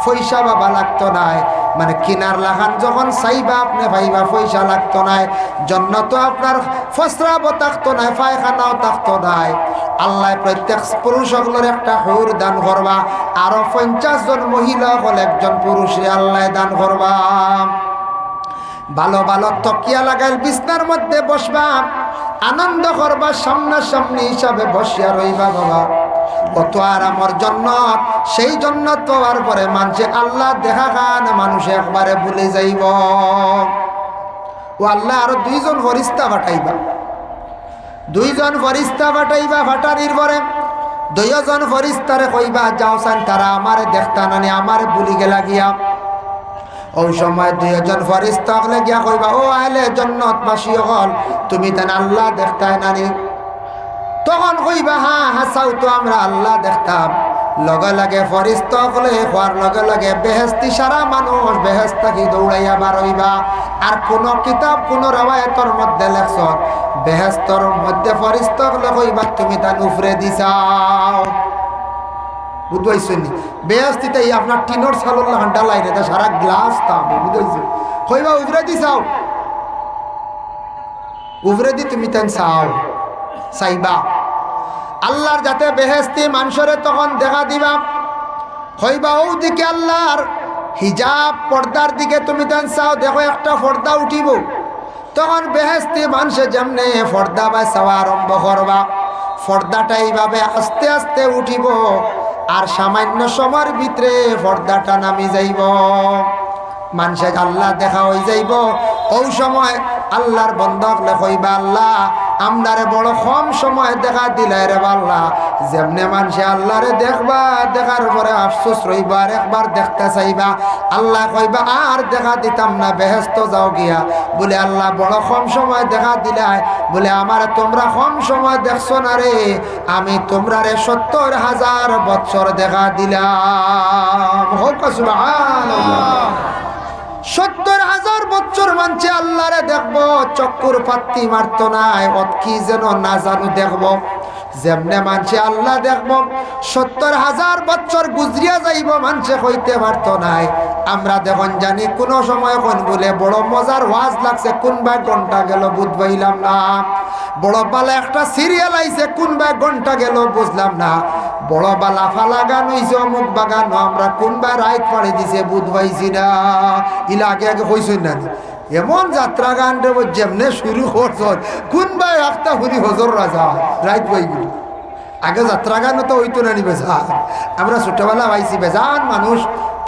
পয়সা বাবা লাগতো নাই, মানে কিনার লাগান যখন চাইবা আপনি ভাইবা পয়সা লাগতো নাই। জন্নত আপনার ফসরাবও থাকতো নাই, পায়খানাও থাকতো নাই। আল্লাহ প্রত্যেক পুরুষ সকলের একটা হুর দান করবা, আরো 50 জন মহিলা হল একজন পুরুষে আল্লাহ দান করবা। ভালো ভালো তকিয়া লাগাইল বিছনার মধ্যে বসবা, আনন্দ করবা, সামনাসামনি হিসাবে বসিয়া রইবা বাবা। কত আরামর জন্নত, সেই জন্নত পাওয়ার পরে মানুষে আল্লাহ দেখা খান মানুষে একবারে ভুলে যাইব। ও আল্লাহ আরো 2 জন ফরিস্তা পাঠাইবা, 2 জন ফরিস্তা পাঠাইবা। ফাটানির পরে 2 জন ফরিস্তারে কইবা যাও সান তারা আমারে দেখতা নানি আমারে ভুলি গেলা গিয়া। ওই সময় 2 জন ফরিস্তা হলে গিয়া কইবা ও আহলে জন্নতবাসী হল তুমি তেন আল্লাহ দেখতাই নানি? তখন কইবা হ্যাঁ হাসাও তো আমরা আল্লাহ দেখতাম। লগে লগে ফরিস্তা হলে হওয়ার লগে লগে বেহেস্তি সারা মানুষ বেহেস্তা কি দৌড়াইয়া বার হইবা। আর কোন কিতাব কোন রওয়ায়াতের মধ্যে লেখছ বেহেস্তর মধ্যে ফরিস্তা হলে কইবা তুমি তান উফরে দিছাও। বুঝবাইছেন বেহেস্তিতে আপনার টিনোর সালুল্লাহ ডালাই রে সারা গ্লাস তাবে বুঝাইছে কইবা উফরে দিছাও, উফরে দি তুমি তান চাও চাইবা। আল্লাহর যাতে বেহেস্তি মানুষরে তখন দেখা দিবা, কইবা ও দিকে আল্লাহর হিজাব পর্দার দিকে তুমি তান চাও, দেখো একটা পর্দা উঠিব। তখন বেহেস্তি মানুষে যেমনে পর্দা বা চাওয়া আরম্ভ করবা, পর্দাটা এইভাবে আস্তে আস্তে উঠিব, আর সামান্য সময়ের ভিতরে পর্দাটা নামি যাইব, মানুষে আল্লাহ দেখা হয়ে যাইব। ওই সময় আল্লাহর বন্ধক লেখইবা আল্লাহ আমদারে বড় কম সময় দেখা দিলে রে আল্লাহ। যেমনে মানুষে আল্লাহরে দেখবা, দেখার পরে আফসোস রইবা, আর একবার দেখতে চাইবা। আল্লাহ কইবা আর দেখা দিতাম না, বেহেস্ত যাও গিয়া। বলে আল্লাহ বড় কম সময় দেখা দিলাই, বলে আমার তোমরা কম সময় দেখছো না রে, আমি তোমরা রে 70,000 বৎসর দেখা দিলাম। হোক সুবহানাল্লাহ। 70,000 বছর মানছে আল্লাহরে দেখবো, চক্কুর পাত্তি মারত নাই, অত কি যেন না জানু দেখবো। যেমনে মানছে আল্লাহ দেখবো 70,000 বছর গুজরিয়া যাইব, মানছে হইতে পারত নাই। আমরা দেখুন জানি কোন সময় কোন বলে বড় মজার ওয়াজ লাগছে, কোন ভাই ঘন্টা গেল বুঝবাইলাম না। বড় বালা একটা সিরিয়াল আইছে, কোন ভাই ঘন্টা গেল বুঝলাম না। বড় বালা ফালা গান হইছে, অমুক বাগান আমরা কোন ভাই রাইত পাড়ে দিছে বুঝবাইছি না। ইলা আগে আগে হইছেন না এমন যাত্রা গান রে যেমনে শুরু করছ, কোন ভাই একটা হুরি হজর রাজা রাইত বইগুলি। আগে যাত্রা গানও তো হইতো না নি বেজান। আমরা ছোটবেলা পাইছি বেজান মানুষ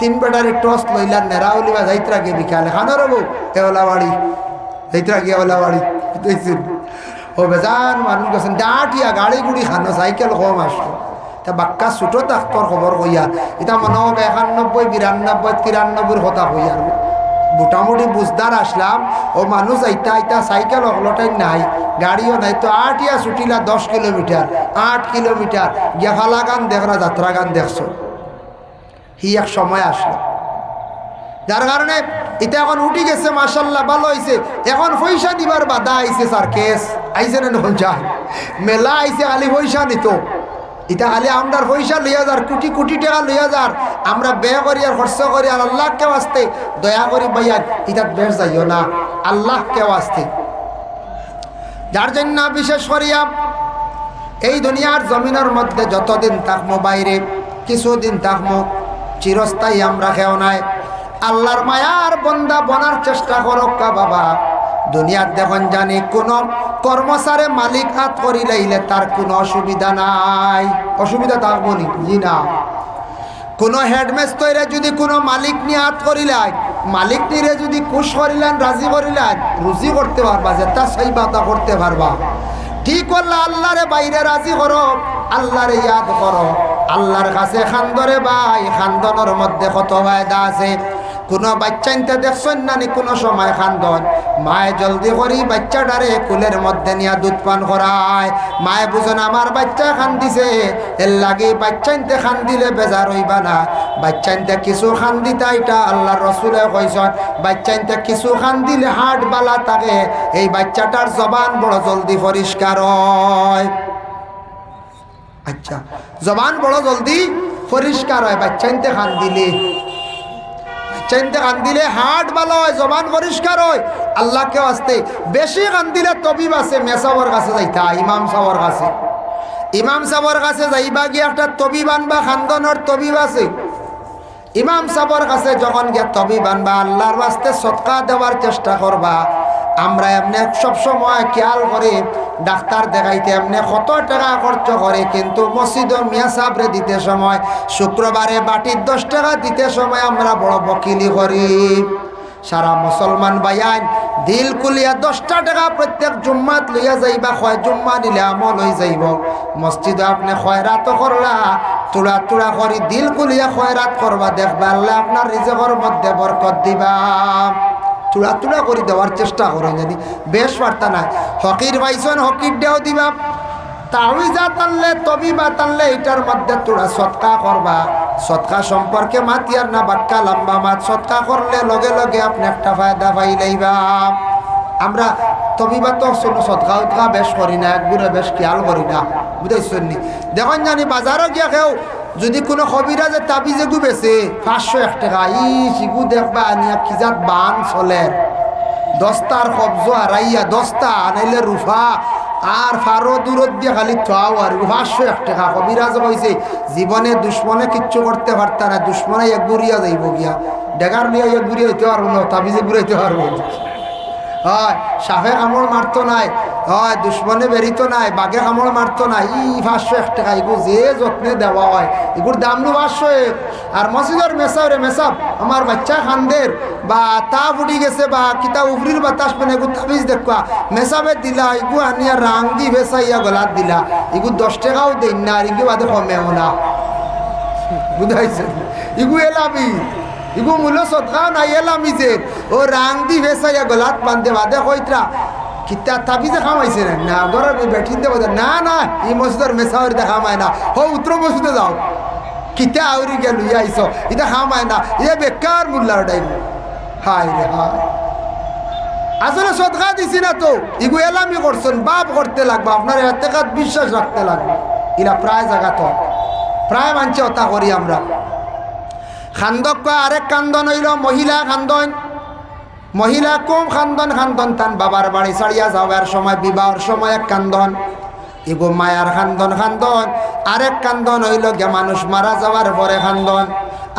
3 বেটারে টস লইলা নেড়াউলি বা যাইত্রা গিয়ে বিকালে খানো রবো এওলা বাড়ি যাইত্রা গিয়ে ওলা বাড়ি বুঝতেছেন। ও বেজান মানুষ গেছেন ডাটিয়া গাড়ি গুড়ি খানো, সাইকেল কম আসতো। তা বাক্কা ছোটো ডাক্তর খবর কইয়া এটা মনে হবে 91, 92, 93 কথা কইয়া মোটামুটি বুঝদার আসলাম। ও মানুষ আইতা আইতা সাইকেল অগলটাই নাই, গাড়িও নাই, তো আটিয়া ছুটিলা 10 কিলোমিটার 8 কিলোমিটার গিয়া ফালা গান দেখরা যাত্রা গান দেখছো। হি এক সময় আসলো, যার কারণে এটা এখন উঠি গেছে মাশাল্লাহ ভালো হয়েছে। এখন পয়সা দিবার বাধা আইছে, স্যার কেস আইছে না যায় মেলা আইছে, খালি পয়সা নিত। এটা খালি আমরার পয়সা লইয়া যার, কোটি কোটি টাকা লইয়া যার, আমরা ব্যয় করি আর খরচ করি। আর আল্লাহকে আসতে দয়া করি ভাইয়া এটা বেশ যাইও না, আল্লাহকে আসতে। যার জন্য বিশেষ করিয়া এই দুনিয়ার জমিনের মধ্যে যতদিন থাকবো, বাইরে কিছুদিন থাকবো, চিরস্থায়ী আমরা খেও নাই। আল্লাহর মায়ার বন্দা বনার চেষ্টা করক বাবা। দুনিয়ার দেখুন জানি কোন কর্মচারে মালিক হাত করি লাইলে তার কোনো অসুবিধা নাই, অসুবিধা থাকবো নি জি না। কোনো হেডমাস্টারে যদি কোনো মালিক নিয়ে হাত করিলেন, মালিক নিয়ে যদি খুশ করিলেন, রাজি করিলেন, রুজি করতে পারবা, যেটা সেই বাতা করতে পারবা। ঠিক করলে আল্লাহরে বাইরে রাজি করো, আল্লাহরে ইয়াদ করো। আল্লাহর কাছে খান্দরে ভাই, খান্দনের মধ্যে কত ফায়দা আছে। কোনো বাচ্চা ইনতে দেখছেন না নি কোনো সময় খান্দন, মায়ে জলদি করি বাচ্চাটারে কুলের মধ্যে নিয়ে দুধ পান করায়। মায়ে বুঝেন আমার বাচ্চা খান দিছে, এর লাগে বাচ্চা ইনতে খান দিলে বেজার হইবা না। বাচ্চা ইনতে কিছু খান দিতা, এটা আল্লাহর রসুলে কইছেন, বাচ্চা ইনতে কিছু খান দিলে হাট বালা থাকে, এই বাচ্চাটার জবান বড় জলদি পরিষ্কার হয়। আচ্ছা, জবান বড় জলদি পরিষ্কার হয় বাচ্চা ইনতে খান দিলে। বাচ্চাইনতে কান্দিলে হাট ভালো হয়, জবান পরিষ্কার হয়, আল্লাহকে আসতে বেশি কান্দিলে তবিব আছে মেসাবর কাছে যাইতা, ইমাম সাহর কাছে। ইমাম সাহর কাছে যাইবা গিয়ে একটা তবিব আনবা, খান্দনের তবিব আছে। ইমাম সাহর কাছে যখন গিয়ে তবিব আনবা, আল্লাহর বাস্তে সদকা দেওয়ার চেষ্টা করবা। আমরা এমনি সবসময় খেয়াল করে ডাক্তার দেখাইতে এমনি কত টাকা খরচ করে, কিন্তু মসজিদ মিয়া সাবরে দিতে সময়, শুক্রবারে বাটির 10 টাকা দিতে সময় আমরা বড় বকিলি করি। সারা মুসলমান ভাইয়ান দিল কুলিয়া 10টা টাকা প্রত্যেক জুম্মাত লইয়া যাইবা, কয় জুম্মা নিলে আমল হয়ে যাইব। মসজিদে আপনি খয়রাত করলা, তুড়া তুড়া করি দিল কুলিয়া খয়রাত করবা, দেখবা আল্লাহ আপনার রিজেকের মধ্যে বরকত দিবা। চূড়া চূড়া করে দেওয়ার চেষ্টা করেন, যদি বেশ বার্তা নাই হকির পাইছেন হকির দেও দিবা, তাউইজা টানলে তবিবা টানলে এটার মধ্যে তোরা সৎকা করবা। সৎকা সম্পর্কে মাতিয়ার না বাক্কা লম্বা মাত, সৎকা করলে লগে লগে আপনি একটা ফায়দা পাই লইবা। আমরা তবিবা তো সৎকা উৎকা বেশ করি না, একগুড়ে বেশ খেয়াল করি না, বুঝাইছেন নি? দেখুন জানি বাজারও গিয়া কেউ যদি কোনো কবিরাজে তাবিজে গু বেছে 501 টাকা, শিগু দেখবা আনিয়া কিজাত বান চলে 10টার কবজ হারাইয়া 10টা আনাইলে রুফা আর ফারো দূরত দিয়ে খালি থাও আর 501 টাকা। কবিরাজ কইছে জীবনে দুশ্মনে কিচ্ছু করতে পারতা না, দুশ্মনে এক গুড়িয়া যাইব গিয়া, ডেগার নিয়ে এক গুড়িয়া হইতে পারবো না, তাবিজে ঘুরাইতে পারবো। হয় সাফে কামড় মারতো নাই, হয় দুশ্মনে বেরিত নাই, বাঘে কামড় মারতো নাই। 501 টাকা এগু যে যত্নে দেওয়া হয়, এগুর দাম নো 501। আর মসজিদের মেসাব মেসাব আমার বাচ্চা খানদের বা তা ফুটি গেছে বা কিতা উফরির বাতাস পেনে এগু তাবিজ দেখবা মেসাবে দিলা, এগু আনিয়া রাং দি ভেসাইয়া গলাত দিলা, এগু 10 টাকাও দেন না, আর এগু বাদে কমেও না, বুঝাইছে? এগু এলাবি ইগু মূল্য সৎকাও নাই, এলামি যে ও রাং দি ভেসাইয়া গলাত বান্ধে বাদে কইত্রা কিতা তাবিজে খামাইছে না ঘরের বেঠিন দেব না, না এই মসজিদের মেসাওয়ারি দেখামায় না, হো উত্তর মসজিদে যাও, কিতা আউরি গে লইয়া আইস, এটা খামায় না, এ বেকার মূল্যার ডাইব। হায় রে হায়, আসলে সৎকা দিছি না তো, ইগু এলামি করছেন, বাপ করতে লাগবে, আপনার এতেকাত বিশ্বাস রাখতে লাগবে। এরা প্রায় জায়গা তো প্রায় মানছে ওটা করি আমরা। খান্দক আরেক কান্দন হইল মহিলা খান্দন। মহিলা কম খান্দন, খান্দন তান বাবার বাড়ি ছাড়িয়া যাওয়ার সময়, বিবাহর সময় এক কান্দন, এগো মায়ার খান্দন। খান্দন আরেক কান্দন হইল গে মানুষ মারা যাওয়ার পরে খান্দন।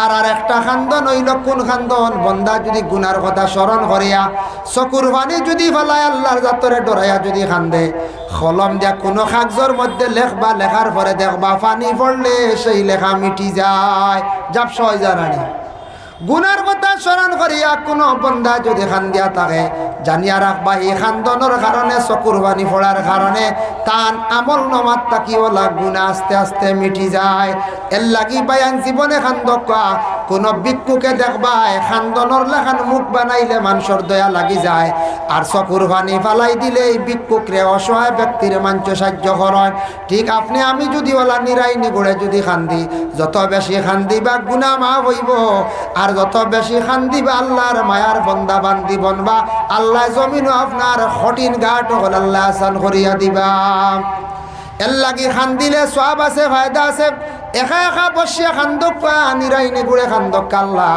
আর আরেকটা খান্দন হইল কোন খান্দন? বন্দা যদি গুনার কথা স্মরণ করিয়া চকুর পানি যদি ফেলায় আল্লাহর জাতরে ডরাইয়া যদি খান্দে, কলম দিয়া কোনো কাগজের মধ্যে লেখবা, লেখার পরে দেখবা পানি পড়লে সেই লেখা মিটি যায়, জাপ সয় জানানি। গুনার কথা স্মরণ করিয়া কোনো বন্দা যদি খান্দিয়া থাকে, জানিয়া রাখবা এই খান্দনের কারণে, চকুর পানি পড়ার কারণে তান আমল নমাত তাকিওলা গুণা আস্তে আস্তে মিটি যায়। এর লাগি বায়ান জীবনে খান্দক কোনো ভিক্ষুকে দেখবা খান্দনের লেখান মুখ বানাইলে মানুষের দয়া লাগি যায়, আর চকুর পানি ফালাই দিলে এই ভিক্ষুকরে অসহায় ব্যক্তির মানুষ সাহায্য করেন। ঠিক আপনি আমি যদি ওলা নিরাই নিগুড়ে যদি খান্দি, যত বেশি খান্দিবা গুণা মাফ হইব, আর যত বেশি খান্দিবা আল্লাহর মায়ার বন্দা বান্দি বনবা, আল্লাহ জমিনও আপনার কঠিন ঘাট হল আল্লাহ আসান করিয়া দিবা। এর লাগি খান্দিলে সব আছে, ফায়দা আছে। একা একা বসিয়া খান্দক নিরাই নিগুড়ে খান্দক আল্লাহ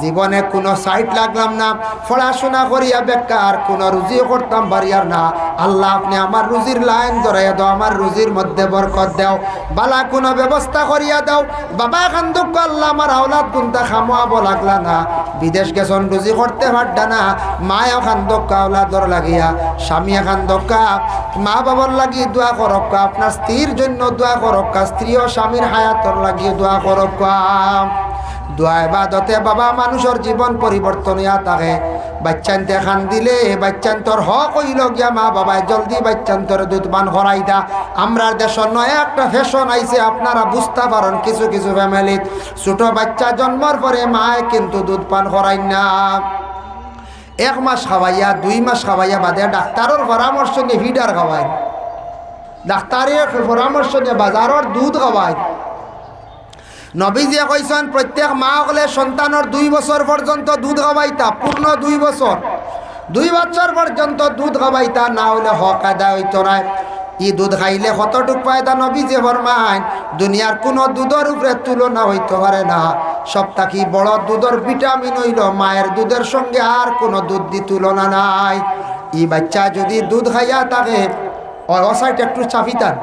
জীবনে কোনো সাইট লাগলাম না, পড়াশোনা করিয়া বেকার, কোনো রুজিও করতাম পারিয়ার না, আল্লাহ আপনি আমার রুজির লাইন ধরাইয়া দাও, আমার রুজির মধ্যে বরকত দাও, বালা কোনো ব্যবস্থা করিয়া দাও। বাবা খান্দক আল্লাহ আমার আওলাদ গুনতা খামোয়াবো লাগলা না, বিদেশ গেছন রুজি করতে পারডা না, মায়ও খান্দক আওলাদর লাগিয়া, স্বামীও খান্দক, মা বাবার লাগি দোয়া করক, আপনার স্ত্রীর জন্য দোয়া করক, স্ত্রী ও স্বামীর হায়াতর লাগিয়ে দোয়া করক। দোয়া ইবাদতে বাবা মানুষের জীবন পরিবর্তন হইয়া থাকে। বাচ্চানতে খান দিলে বাচ্চান্তর হক হইল গিয়া মা বাবায় জলদি বাচ্চান্তর দুধ পান করাই দা। আমরা দেশের নয় একটা ফ্যাশন আইছে, আপনারা বুঝতে পারেন কিছু কিছু ফ্যামিলিত ছোট বাচ্চা জন্মের পরে মায় কিন্তু দুধ পান করাই না, 1 মাস খাওয়াইয়া 2 মাস খাওয়াইয়া বাদে ডাক্তারের পরামর্শ নিয়ে ফিডার খাওয়ায়, ডাক্তারের পরামর্শ নিয়ে বাজারের দুধ খাওয়ায়। নবীজিয়ে কইছেন প্রত্যেক মা হলে সন্তানের 2 বছর পর্যন্ত দুধ খাওয়াইতা, পূর্ণ 2 বছর, 2 বছর পর্যন্ত দুধ খাওয়াইতা, না হলে হক আদায় হইত না। ই দুধ খাইলে কতটুক ফায়দা নবী যে ফরমায় দুনিয়ার কোনো দুধের উপরে তুলনা হইতে পারে না। সবথেকে বড় দুধের ভিটামিন হইল মায়ের দুধের সঙ্গে আর কোনো দুধ দি তুলনা নাই। ই বাচ্চা যদি দুধ খাইয়া থাকে অসাইট একটু চাপিতান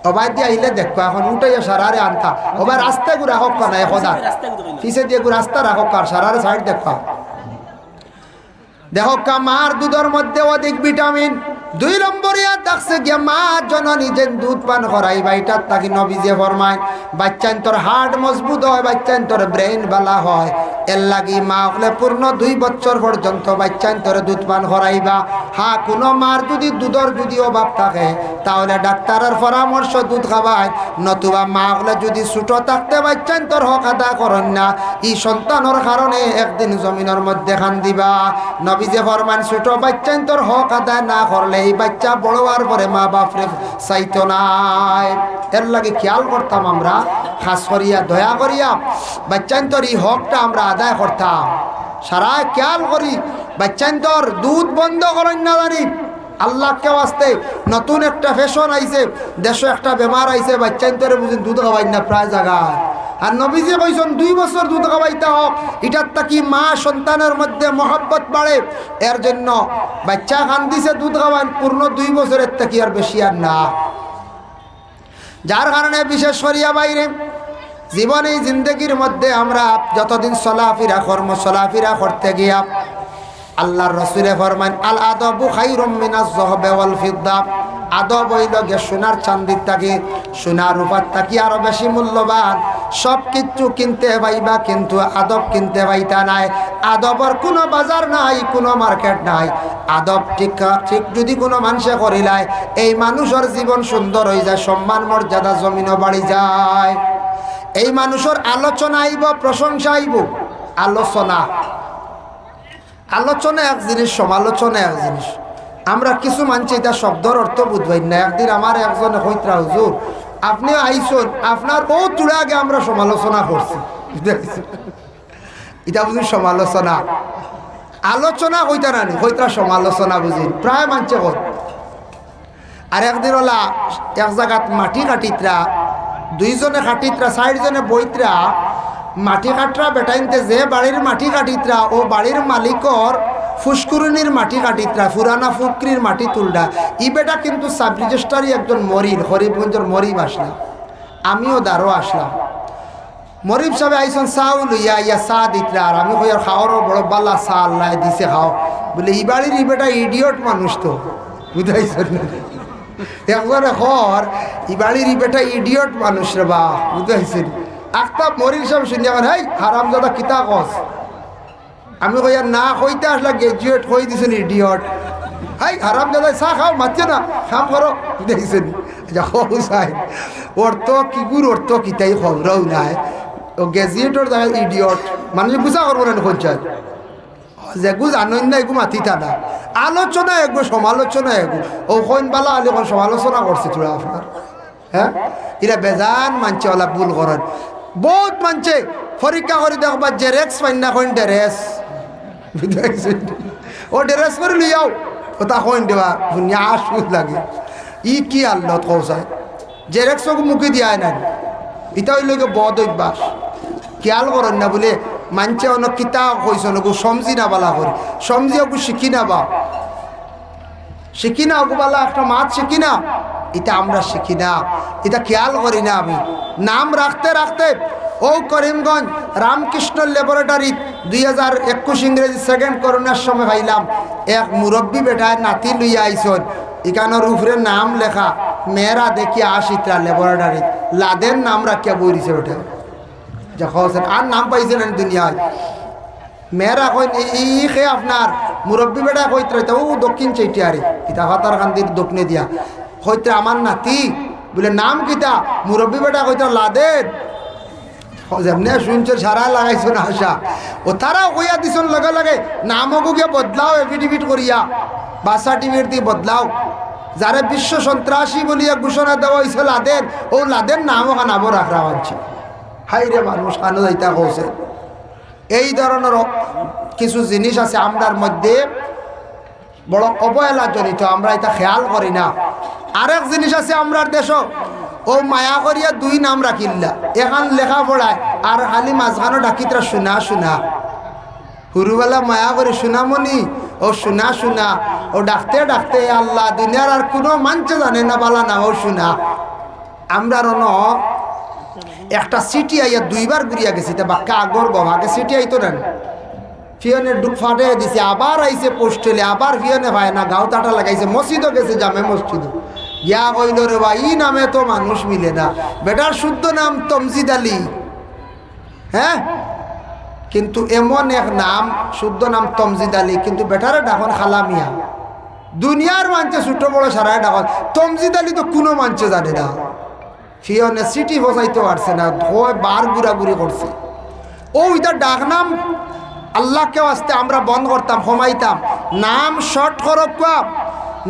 অবাই দিয়ে আইলে দেখবা এখন উঠাইয়া সারারে আনতা ওবার রাস্তা ঘুরা হোক না খোদা পিছে দিয়ে রাস্তা রাখো কার সারারে সাইড দেখবা দেখো কা মার দুধের মধ্যে অধিক ভিটামিন। 2 নম্বরিয়া দেখছে গিয়া মা জননী যেন দুধ পান করাইবা এটার তাকে নবীজে ফরমায় বাচ্চান তোর হার্ট মজবুত হয়, বাচ্চান তোর ব্রেন বালা হয়। এর লাগি মা হলে পূর্ণ 2 বছর পর্যন্ত বাচ্চান তোর দুধ পান করাইবা। হ্যাঁ কোনো মার যদি দুধের যদি অভাব থাকে তাহলে ডাক্তারের পরামর্শ দুধ খাবায়, নতুবা মা হলে যদি ছোট থাকতে বাচ্চান তোর হক আদায় করেন না ই সন্তানের কারণে একদিন জমিনের মধ্যে খান দিবা। নবীজে ফরমান ছোট বাচ্চান তোর হক আদায় না করলে এই বাচ্চা বড় হওয়ার পরে মা বাপরে চাইতো নাই। এর লাগে খেয়াল করতাম আমরা খাস করিয়া দয়া করিয়া বাচ্চান তোর এই হকটা আমরা আদায় করতাম। সারা খেয়াল করি বাচ্চান তোর দুধ বন্ধ করেন না জানি আল্লাহকে ওয়াস্তে নতুন একটা ফ্যাশন আইছে, দেশে একটা বেমার আইছে বাচ্চান তোরে বুঝেন দুধ খাওয়াই না প্রায় জায়গায়। আর নবীজি কইছেন 2 বছর দুধ খাওয়াইতে হোক এটার তাকি মা সন্তানের মধ্যে মহব্বত বাড়ে। এর জন্য বাচ্চা খান দিছে দুধ খাওয়ান পূর্ণ 2 বছরের তাকি আর বেশি আর না। যার কারণে বিশেষ করিয়া বাইরে জীবনে জিন্দগির মধ্যে আমরা যতদিন চলাফেরা কর্ম চলাফেরা করতে গিয়া আল্লাহর রাসূলে ফরমান আল আদবু খায়রুম মিনাজ যাহাবি ওয়াল ফিদ্দা। আদব হইল গে সোনার চাঁদির তাকে সোনার রূপার তাকে আরো বেশি মূল্যবান। সব কিছু কিনতে পাইবা কিন্তু আদব কিনতে পাইতা নাই। আদবর কোনো বাজার নাই, কোনো মার্কেট নাই। আদব ঠিক যদি কোনো মানুষে করিলায় এই মানুষের জীবন সুন্দর হয়ে যায়, সম্মান মর্যাদা জমিনও বাড়ি যায়। এই মানুষের আলোচনা আইব, প্রশংসা আইব। আলোচনা এক জিনিস, সমালোচনা এক জিনিস। আমরা কিছু মানছি এটা শব্দর অর্থ বুঝবাই না। একদিন আমার একজনে কইত্রা হুজুর আপনি আইসন আপনার ও তুড়ে আগে আমরা সমালোচনা করছি। এটা বুঝি সমালোচনা, আলোচনা কইতা না কইত্রা সমালোচনা বুঝি প্রায় মানছে কই। আর একদিন ওলা এক জায়গাত মাটি কাটিত্রা 2 জনে কাটিত্রা 4 জনে বইত্রা মাটি কাটরা বেটাইনতে যে বাড়ির মাটি কাটিত্রা ও বাড়ির মালিকর ফুসকুরনির মাটি কাটিত্রা পুরানা ফুকরির মাটি তুলডা ই বেটা কিন্তু সাব রেজিস্ট্রারি একজন মরিব হরিবগঞ্জের মরিব আসলাম, আমিও দারো আসলাম। মরিব সাহেব আইসন চাও লইয়া ইয়া চা দিত্রা আর আমি কই আর খাওয়ারও বড় বাল্লা চা আল্লাহ দিছে খাও বলে ই বাড়ির ই বেটা ইডিয়ট মানুষ তো বুঝাইছেন একবারে হর ই বাড়ির ই বেটা ইডিয়ট মানুষ রে বা বুঝাইছেন। আখতাব মরিব সাহেব শুনি আমার হাই হারামজাদা কিতা কস। আমি কই আর না কইতে আসলা গ্রাজুয়েট কই দিছেন ইডিয়ট। হাই হারামজাদা চা খাও মারছে না কাম করো বুঝাইছেন। চাই অর্থ কিগুর অর্থ কিতাই খবরও নাই ও গ্রাজুয়েটর জায়গায় ইডিয়ট মানুষ বুঝা করবো না পঞ্চায়েত যেগু জানেন না এগু মাতি টানা আলোচনা এগু সমালোচনা এগু ও কইন বালা আলি কোন সমালোচনা করছে তোরা আপনার। হ্যাঁ এরা বেজান মানছে ওলা ভুল করেন বহুত মানছে পরীক্ষা করে দেখবা জেরেক্স পাইন না কইন ড্রেস ও ড্রেস করে লিয়াও ও তা কইন দেওয়া দুনিয়া আসুদ লাগে ই কি আল্লত কৌসায় জেরেক্সকে মুখে দিয়া না এটা হইল বদ অভ্যাস। খেয়াল করেন না বলে মানছে অনেক কিতা কইস নগু সমঝি না বালা করে সমঝি ওগু শিখি না বা শিখি না ওগু বালা একটা মাছ শিখি না এটা আমরা শিখি না, এটা খেয়াল করি না। আমি নাম রাখতে রাখতে ও করিমগঞ্জ রামকৃষ্ণ ল্যাবরেটরি 2021 ইংরেজি 2nd করোনার সময় পাইলাম এক মুরব্বী বেটায় নাতি লইয়া আইসন এখানোর উপরে নাম লেখা মেয়েরা দেখি আসিত্রা ল্যাবরেটরি লাদের নাম রাখিয়া বইছে ওঠে যখন আর নাম পাইছেন দুনিয়ায়। মেয়েরা কই ই খে আপনার মুরব্বী বেটা কইত্রা ও দক্ষিণ চৈটিয়ারি ইতা হাতার কান্দির দক্ষিণে দিয়া কইত্রা আমার নাতি বলে নাম কিতা মুরব্বী বেটা কইত্রা লাদের যেমনি শুনছে সারা লাগাইছো না আশা ও তারাও কইয়া দিছন লগে লগে নামকও গিয়ে বদলাও এফিডেভিট করিয়া বার্থ সার্টিফিকেট দিয়ে বদলাও। যারা বিশ্ব সন্ত্রাসী বলিয়া ঘোষণা দেওয়া হয়েছে লাদের ও লাদের নামও খানাবো রাখা হচ্ছে। হাই রে মানুষ কানো যাইতা কৌছে এই ধরনের কিছু জিনিস আছে আমরার মধ্যে বড় অবহেলা জনিত, আমরা এটা খেয়াল করি না। আরেক জিনিস আছে আমরার দেশ, ও মায়া করিয়া দুই নাম রাখিল্লা, এখান লেখা পড়ায় আর খালি মাঝখানো ডাকিতরা শোনা শোনা, হুরুবেলা মায়া করে সোনামণি ও শোনা শোনা, ও ডাকতে ডাকতে আল্লাহ দুনিয়ার আর কোনো মানছে জানে না বালা না ও শোনা। আমরা একটা সিটি আইয়া দুইবার ঘুরিয়া গেছি, তা বাক্কা আগর গভাকে সিটি আইতো না, ফিয়নে ডুক ফাটে দিছে, আবার আইছে পোস্টেলে, আবার ফিয়নে ভাই না গাও তাটা লাগাইছে, মসজিদও গেছে জামে মসজিদ, ইয়া কইল রে ভাই ই নামে তো মানুষ মিলে না, বেটার শুদ্ধ নাম তমজিদ আলী, হ্যাঁ কিন্তু এমন এক নাম শুদ্ধ নাম তমজিদ আলী, কিন্তু বেটারে ডাকন খালামিয়া, দুনিয়ার মানছে ছোট বড় সারাই ডাকন, তমজিদ আলী তো কোনো মানছে জানে না, ফিয়নে সিটি বসাইতে পারছে না, ধোয় বার ঘুরাঘুরি করছে। ও এটা ডাক নাম আল্লাহকে আসতে আমরা বন্ধ করতাম, কমাইতাম, নাম শর্ট করো,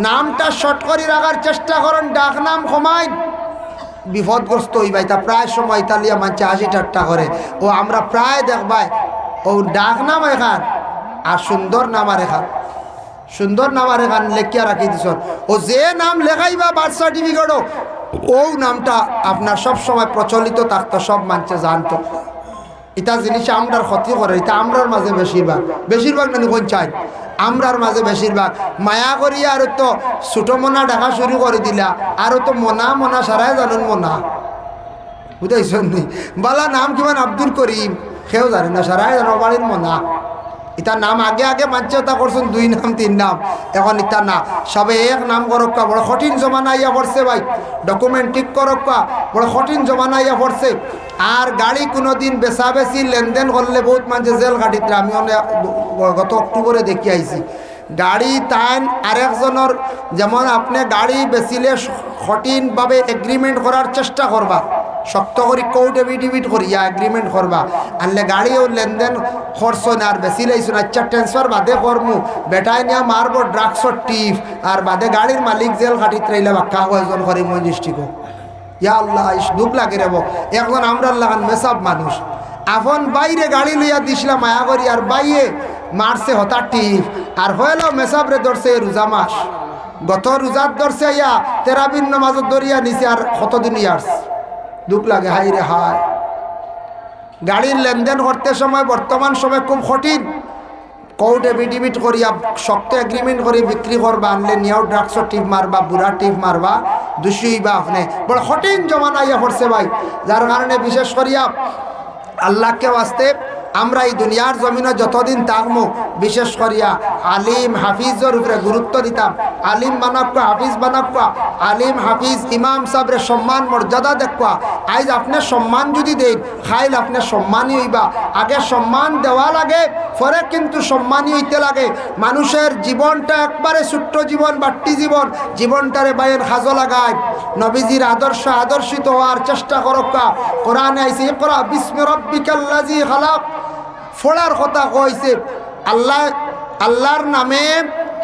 নামটা শর্ট করে রাখার চেষ্টা করেন, ডাক নাম কমাই, বিপদগ্রস্ত হইবাই। তা প্রায় সময় ইতালিয়া মানছে 80 ঠাট্টা করে, ও আমরা প্রায় দেখবাই ও ডাক নাম এখান আর সুন্দর নাম আর এখান, সুন্দর নাম আর এখান লেখিয়া রাখি দিছ, ও যে নাম লেখাইবা বার্থ সার্টিফিকেটও ও নামটা আপনার সব সময় প্রচলিত থাকতো, সব মানছে জানতো। এটা জিনিস আমরার ক্ষতি করে, এটা আমরার মাঝে বেশিরভাগ নানি কোন চাই, আমরার মাঝে বেশিরভাগ মায়া করিয়া আর তো ছোট মনা ডাকা শুরু করে দিলা, আরও তো মনা মনা সারাই জানুন মনা, বুঝাইছেন নি বালা নাম কিমান আব্দুল করিম, সেও জানে না, সারাই জানো বাড়ির মনা। ইতা নাম আগে আগে মান্যতা করছেন 2 নাম 3 নাম, এখন ইতা না সবে এক নাম করক্কা, বড় কঠিন জমানা ইয়া পড়ছে ভাই, ডকুমেন্ট ঠিক করক্কা বড় কঠিন জমানা ইয়া পড়ছে। আর গাড়ি কোনোদিন বেচা-বেচি লেনদেন করলে বহুত মানুষ জেল ঘাটিতে, আমি গত অক্টোবরে দেখি আইছি গাড়ি তাইন আরেকজনের, যেমন আপনি গাড়ি বেচিলে কঠিনভাবে এগ্রিমেন্ট করার চেষ্টা করবা, শক্ত করি কোর্ট এফিডেভিট করিয়া এগ্রিমেন্ট করবা, আনলে গাড়িও লেনদেন করছো না আর বেশি লাইছো না, আচ্ছা ট্রান্সফার বাদে করমু, বেটাই নিয়ে মারবো ড্রাগসর টিপ, আর বাদে গাড়ির মালিক জেল ঘাটিত রইলে বাক্কা কয়জন করে মই ডিস্ট্রিক্ট, ইয়া আল্লাহ দুঃখ লাগে রেব। এখন আমরা লাগান মেসাব মানুষ, এখন বাইরে গাড়ি লইয়া দিছিলাম মায়া করি, আর বাইয়ে মারছে হতা টিপ, আর হইলেও মেসাবরে ধরছে রোজা মাস, গত রোজার ধরছে ইয়া তেরাবিন নামাজত ধরিয়া নিছে, আর কতদিন ইয়ার্স, দুঃখ লাগে হাই রে হায়। গাড়ির লেনদেন করতে সময় বর্তমান সময় খুব কঠিন, কোর্ট এফিডেভিট করিয়া শক্ত এগ্রিমেন্ট করে বিক্রি করবা, আনলে নিয়েও ড্রাগস টিপ মারবা, বুড়া টিপ মারবা, দোষী বা আপনি, বড় কঠিন জমানা ইয়া পড়ছে ভাই। যার কারণে বিশেষ করিয়া আল্লাহকে বাঁচতে আমরা এই দুনিয়ার জমিনে যতদিন থাকবো বিশেষ করিয়া আলিম হাফিজের উপরে গুরুত্ব দিতাম, আলিম বানাক্কা হাফিজ বানাক্কা, আলিম হাফিজ ইমাম সাহেবের সম্মান মর্যাদা দেখবা। আজ আপনি সম্মান যদি দেন খাইল আপনি সম্মানই হইবা, আগে সম্মান দেওয়া লাগে, পরে কিন্তু সম্মানই হইতে লাগে। মানুষের জীবনটা একবারে ছোট্ট জীবন, বাট্টি জীবন, জীবনটারে বাইরের সাজো লাগায়, নবীজির আদর্শ আদর্শিত হওয়ার চেষ্টা করক্কা। কোরআনে আইছে ইকরা বিস্মি রাব্বিকাল্লাযী খালাক, ফোড়ার কথা কইছে আল্লাহর নামে,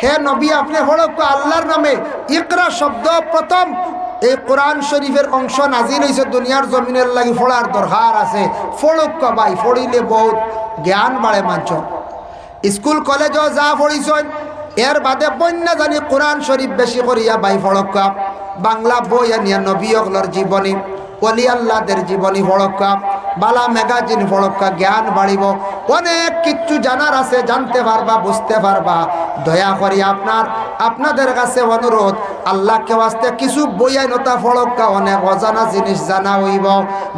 হে নবী আপনি ফোড়ক্কা আল্লাহর নামে। ইকরা শব্দ প্রথম এই কোরআন শরীফের অংশ নাজিল হয়েছে দুনিয়ার জমিনের লাগি, ফোড়ার দরকার আছে, ফোড়ক্কা ভাই, ফড়িলে বহুত জ্ঞান বাড়ে মাঞ্চ। স্কুল কলেজও যা পড়িছেন এর বাদে বন্যা জানি কোরআন শরীফ বেশি করিয়া বাই ফড়ক্কা, বাংলা বই আনিয়া নবী অগলর জীবনী, ওলি আল্লাহদের জীবনী ফড়ক্কা, বালা ম্যাগাজিন ফড়ক্কা, জ্ঞান বাড়িব, অনেক কিছু জানার আছে, জানতে পারবা, বুঝতে পারবা। দয়া করি আপনাদের কাছে অনুরোধ, আল্লাহকে ওয়াস্তে কিছু বইয়ানতা ফড়ক্কা, অনেক অজানা জিনিস জানা হইব।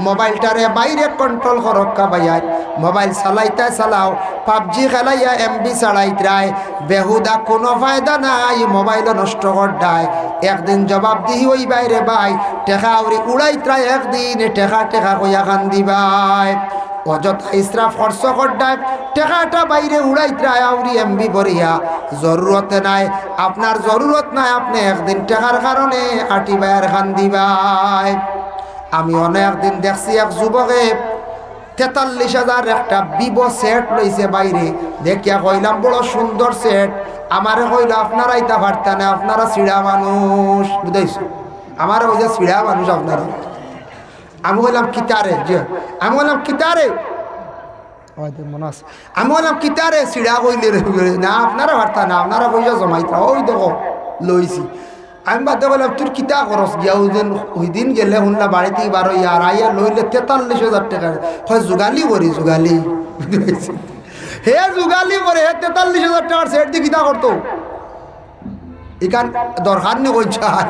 মোবাইলটারে বাইরে কন্ট্রোল করক্কা ভাইয়া, মোবাইল চালাইতে চালাও, পাবজি খেলাইয়া এমবি চালাইতায় বেহুদা কোনো ফায়দা নাই, মোবাইল নষ্ট করডায়। একদিন জবাব দিহি ওই বাইরে ভাই, টেকা উড়ি উড়াইত্রায় একদিন টেকা টেকা কইয়া খান দিবাই, অযথা ইসরাফ খরচ করডায়, টেকাটা বাইরে উড়াইত্রায় আউরি এমবি ভরিয়া, জরুরতে নাই, আপনার জরুরত নাই, আপনি একদিন টেকার কারণে আটি বাইর খান দিবাই। আমি অনেক দিন দেখছি এক যুবকে 43,000 একটা বিভো সেট লইছে বাইরে, দেখিয়া কইলাম বড় সুন্দর সেট, আমারে কইল আপনারা ইতা পারতেন না, আপনারা চিড়া মানুষ, বুঝাইছ আমার ওই যে চিড়া মানুষ আপনারা। আমি বললাম কিতারে, যে আমি বললাম কিতারে, মনে আছে, আমি বললাম কিতারে চিড়া কইলে না আপনারা পারতেন না, আপনারা পয়সা জমাইতা, ওই দেখো লইছি। আমি বাদে বললাম তোর কিতা খরচ গিয়া ওই ওই দিন গেলে শুনলা বাড়িতে বারো ইয়ার আইয়া লইলে 43,000 টাকা হয় যোগালি করি যোগালি হে যোগালি করে হে 43,000 টাকার সেট দিয়ে কিতা করতো এখান দরকার নেই কই চায়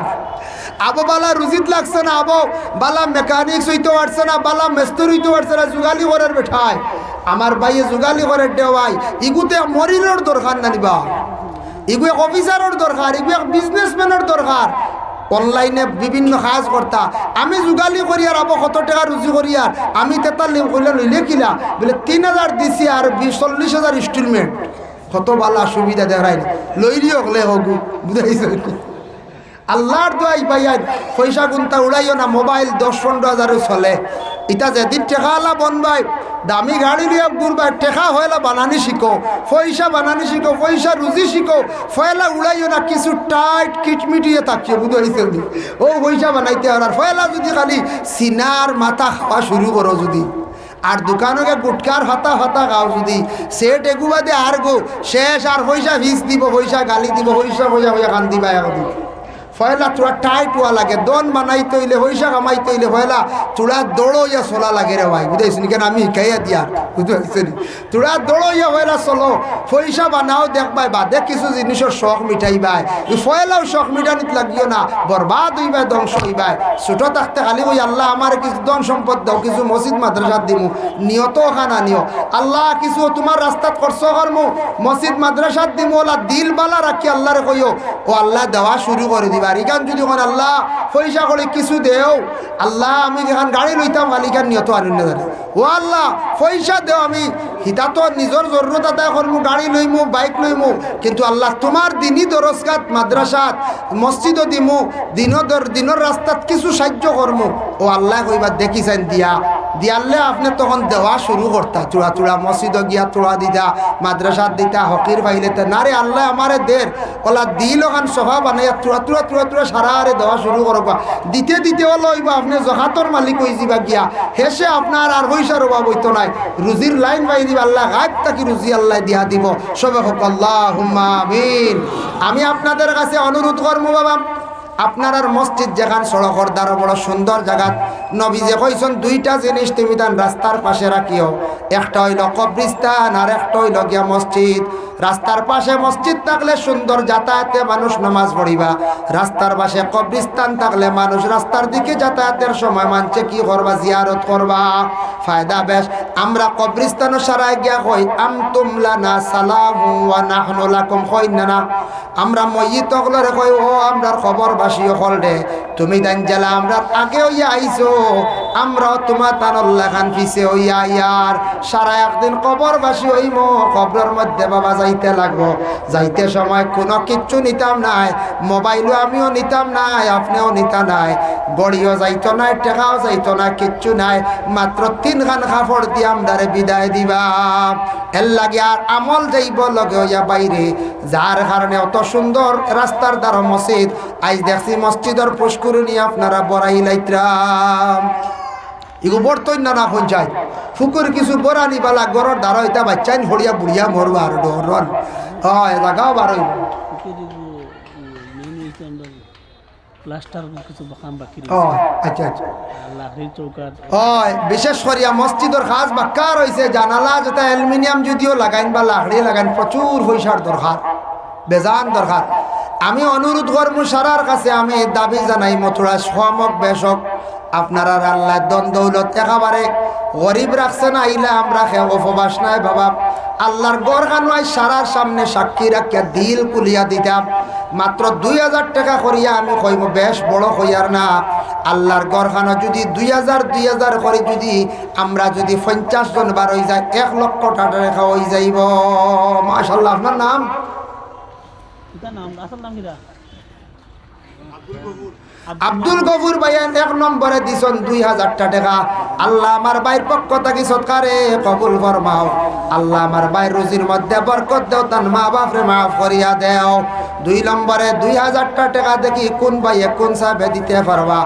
আবো বালা রুজিত লাগছে না আবো বালা মেকানিক্স হইতে পারছে না বালা মেস্তর হইতে পারছে না যোগালি করার বেঠায় আমার ভাইয়ে যোগালি করে দেওয়াই ইগুতে মরিলোর দরকার না নিবা ইগু এক অফিসারের দরকার ইগু এক বিজনেসম্যানের দরকার অনলাইনে বিভিন্ন কাজ করতা আমি যোগালি করি আর আবো কত টাকা রুজি করি আর আমি 43 কইলে লইলে কিলা বলে 3,000 দিছি আর 40,000 ইনস্টলমেন্ট কত বালা সুবিধা দেখাই লইলিও হলে হোক বুঝাইছে আল্লাহর দোয়াই পাইয়াই পয়সা গুনতা উড়াইও না মোবাইল 10-15 চলে এটা যেদিন টেকালা বনবাই দামি গাড়ি লিয়ে ঘুরবাই টেকা হইলা বানানি শিখো পয়সা বানানি শিখো পয়সা রুজি শিখো ফয়লা উড়াইও না কিছু টাইট কিটমিটিয়ে থাকিও বুঝাইছে ও পয়সা বানাইতে আর ফয়লা যদি খালি সিনার মাথা খাওয়া শুরু করো যদি আর দোকানকে গুটকার হতা হতা খাও যদি সেট এগুবাদে আর গো শেষ আর পয়সা ফিস দিব পয়সা গালি দিব পয়সা পয়সা পয়সা কান দিবা এখন ফয়লা চূড়া টাইট হওয়া লাগে দন বানাইতে হইলে পয়সা কামাইতে হইলে ফয়লা চূড়া দৌড়ইয়া চলা লাগে রে ভাই বুঝাইছি কেন আমি শিখাইয়া দিয়া বুঝতে পারছি চূড়া দৌড়ইয়া ফয়লা চলো পয়সা বানাও দেখবাই বাদে কিছু জিনিসের শখ মিটাইবাই ফয়লাও শখ মিটানিত লাগিও না বরবাদ হইবাই ধ্বংস হইবাই ছোট থাকতে খালি ওই আল্লাহ আমার কিছু ধন সম্পদ দাও কিছু মসজিদ মাদ্রাসাত দিমু নিয়ত খানা নিও আল্লাহ কিছু তোমার রাস্তাত খরচ করমু মসজিদ মাদ্রাসাত দিমু ওলা দিল বালা রাখি আল্লাহরে কইও ও আল্লাহ দেওয়া শুরু করে দিবা ইখান যদি কোন আল্লাহ পয়সা করে কিছু দেও আল্লাহ আমি যেখান গাড়ি লইতাম খালিখান নিয়ত আনিন না জানে ও আল্লাহ পয়সা দেও আমি হিতা তো নিজের জরুরত আদায় করমু গাড়ি লইমু বাইক লইমু কিন্তু আল্লাহ তোমার দিনই দরজগাত মাদ্রাসাত মসজিদও দিমু দিনের রাস্তাত কিছু সাহায্য করমু ও আল্লাহ কইবা দেখিছেন দিয়া দিয়ালে আপনি তখন দেওয়া শুরু করতা চূড়া চূড়া মসজিদও গিয়া তোড়া দিতা মাদ্রাসাত দিতা হকির পাইলেতে না রে আল্লাহ আমারে দের ওলা দিল ওখান সভা বানাইয়া তোড়া তোড়া তোড়া তোড়া সারা আরে দেওয়া শুরু করবা দিতে দিতে হলো হইবা আপনি জহাতর মালিক হয়ে যাবা গিয়া হেসে আপনার আর পয়সার অভাব হইতো নাই রুজির লাইন পাই দিবা আল্লাহ গায়েব তাকি রুজি আল্লাহ দিয়া দিব সবে হোক আল্লাহুম্মা আমিন আমি আপনাদের কাছে অনুরোধ করবো বাবা আপনার আর মসজিদ যেখান সড়কর দ্বারা বড় সুন্দর জায়গা নবী যে কইছেন দুইটা জিনিস তুমি তান রাস্তার পাশে রাখিও একটা হইল কবরিস্তান আর একটা হইল গিয়া মসজিদ রাস্তার পাশে মসজিদ থাকলে সুন্দর যাতায়াতে মানুষ নামাজ পড়িবা রাস্তার পাশে কবরিস্তান থাকলে মানুষ রাস্তার দিকে যাতায়াতের সময় মানছে কি করবা জিয়ারত করবা ফায়দা বেশ আমরা কবরিস্তানও সারায় গিয়া কই আনতুম লানা সালামু ওয়া নাহনু লাকুম কই না আমরা ময়িত হলরে কই ও আমরার খবর বাসিও হল রে তুমি দান জেলা আমরা আগে হইয়া আইছো আমরাও তোমার তানল্লা খান পিছে হইয়া ইয়ার সারা একদিন কবরবাসী হইমো কবরের মধ্যে বাবা যাইতে লাগবো যাইতে সময় কোনো কিচ্ছু নিতাম নাই মোবাইলও আমিও নিতাম নাই আপনিও নিতা নাই গড়িও যাইতো নাই টেকাও যাইতো না কিচ্ছু নাই মাত্র 3 খান কাপড় দিয়ে আমরারে বিদায় দিবা এর লাগে আর আমল যাইব লগে হইয়া বাইরে যার কারণে অত সুন্দর রাস্তার দ্বারা মসজিদ আজ দেখছি মসজিদের পুষ্করিণী আপনারা বড়াই লাইত্রাম ইগো বর্তন না না হন যায় ফুকুর কিছু বরানি বালা গরর দ্বারা এটা বাচ্চাইন হড়িয়া বুড়িয়া মরবা আর ডরন হয় লাগাও বারো বিশেষ করিয়া মসজিদের খাস বাক্কা রয়েছে জানালা যেটা অ্যালুমিনিয়াম যদিও লাগাইন বা লাকড়ি লাগাইন প্রচুর পয়সার দরকার বেজান দরকার আমি অনুরোধ করবো সারার কাছে আমি দাবি জানাই মথুরা সমক বেশক আপনারা আল্লাহ দন দৌলত একেবারে গরিব রাখছে না আইলে আমরা খেয়ে উপবাস নাই বাবা আল্লাহর গড়খানোয় সারার সামনে সাক্ষী রাখিয়া দিল কুলিয়া দিতাম মাত্র 2000 টাকা করিয়া আমি কইব বেশ বড় হইয়ার না আল্লাহর গড়খানো যদি 2000 করে যদি আমরা যদি 50 জন বার হয়ে যায় 1 লক্ষ টাকা রেখা হয়ে যাইব মাশাআল্লাহ আপনার নাম আব্দুল গফুর ভাইয়ান 1 নম্বরে দিছেন 2000 টাকা আল্লাহ আমার ভাইয়ের পক্ষ থেকে সৎকারে কবুল ফরমাও আল্লাহ আমার ভাইয়ের রুজির মধ্যে বরকত দাও তার মা বাপরে মাফ করিয়া দাও 2 নম্বরে 2000 টাকা দেখি কোন ভাইয়ে কোন সাহেব দিতে পারবা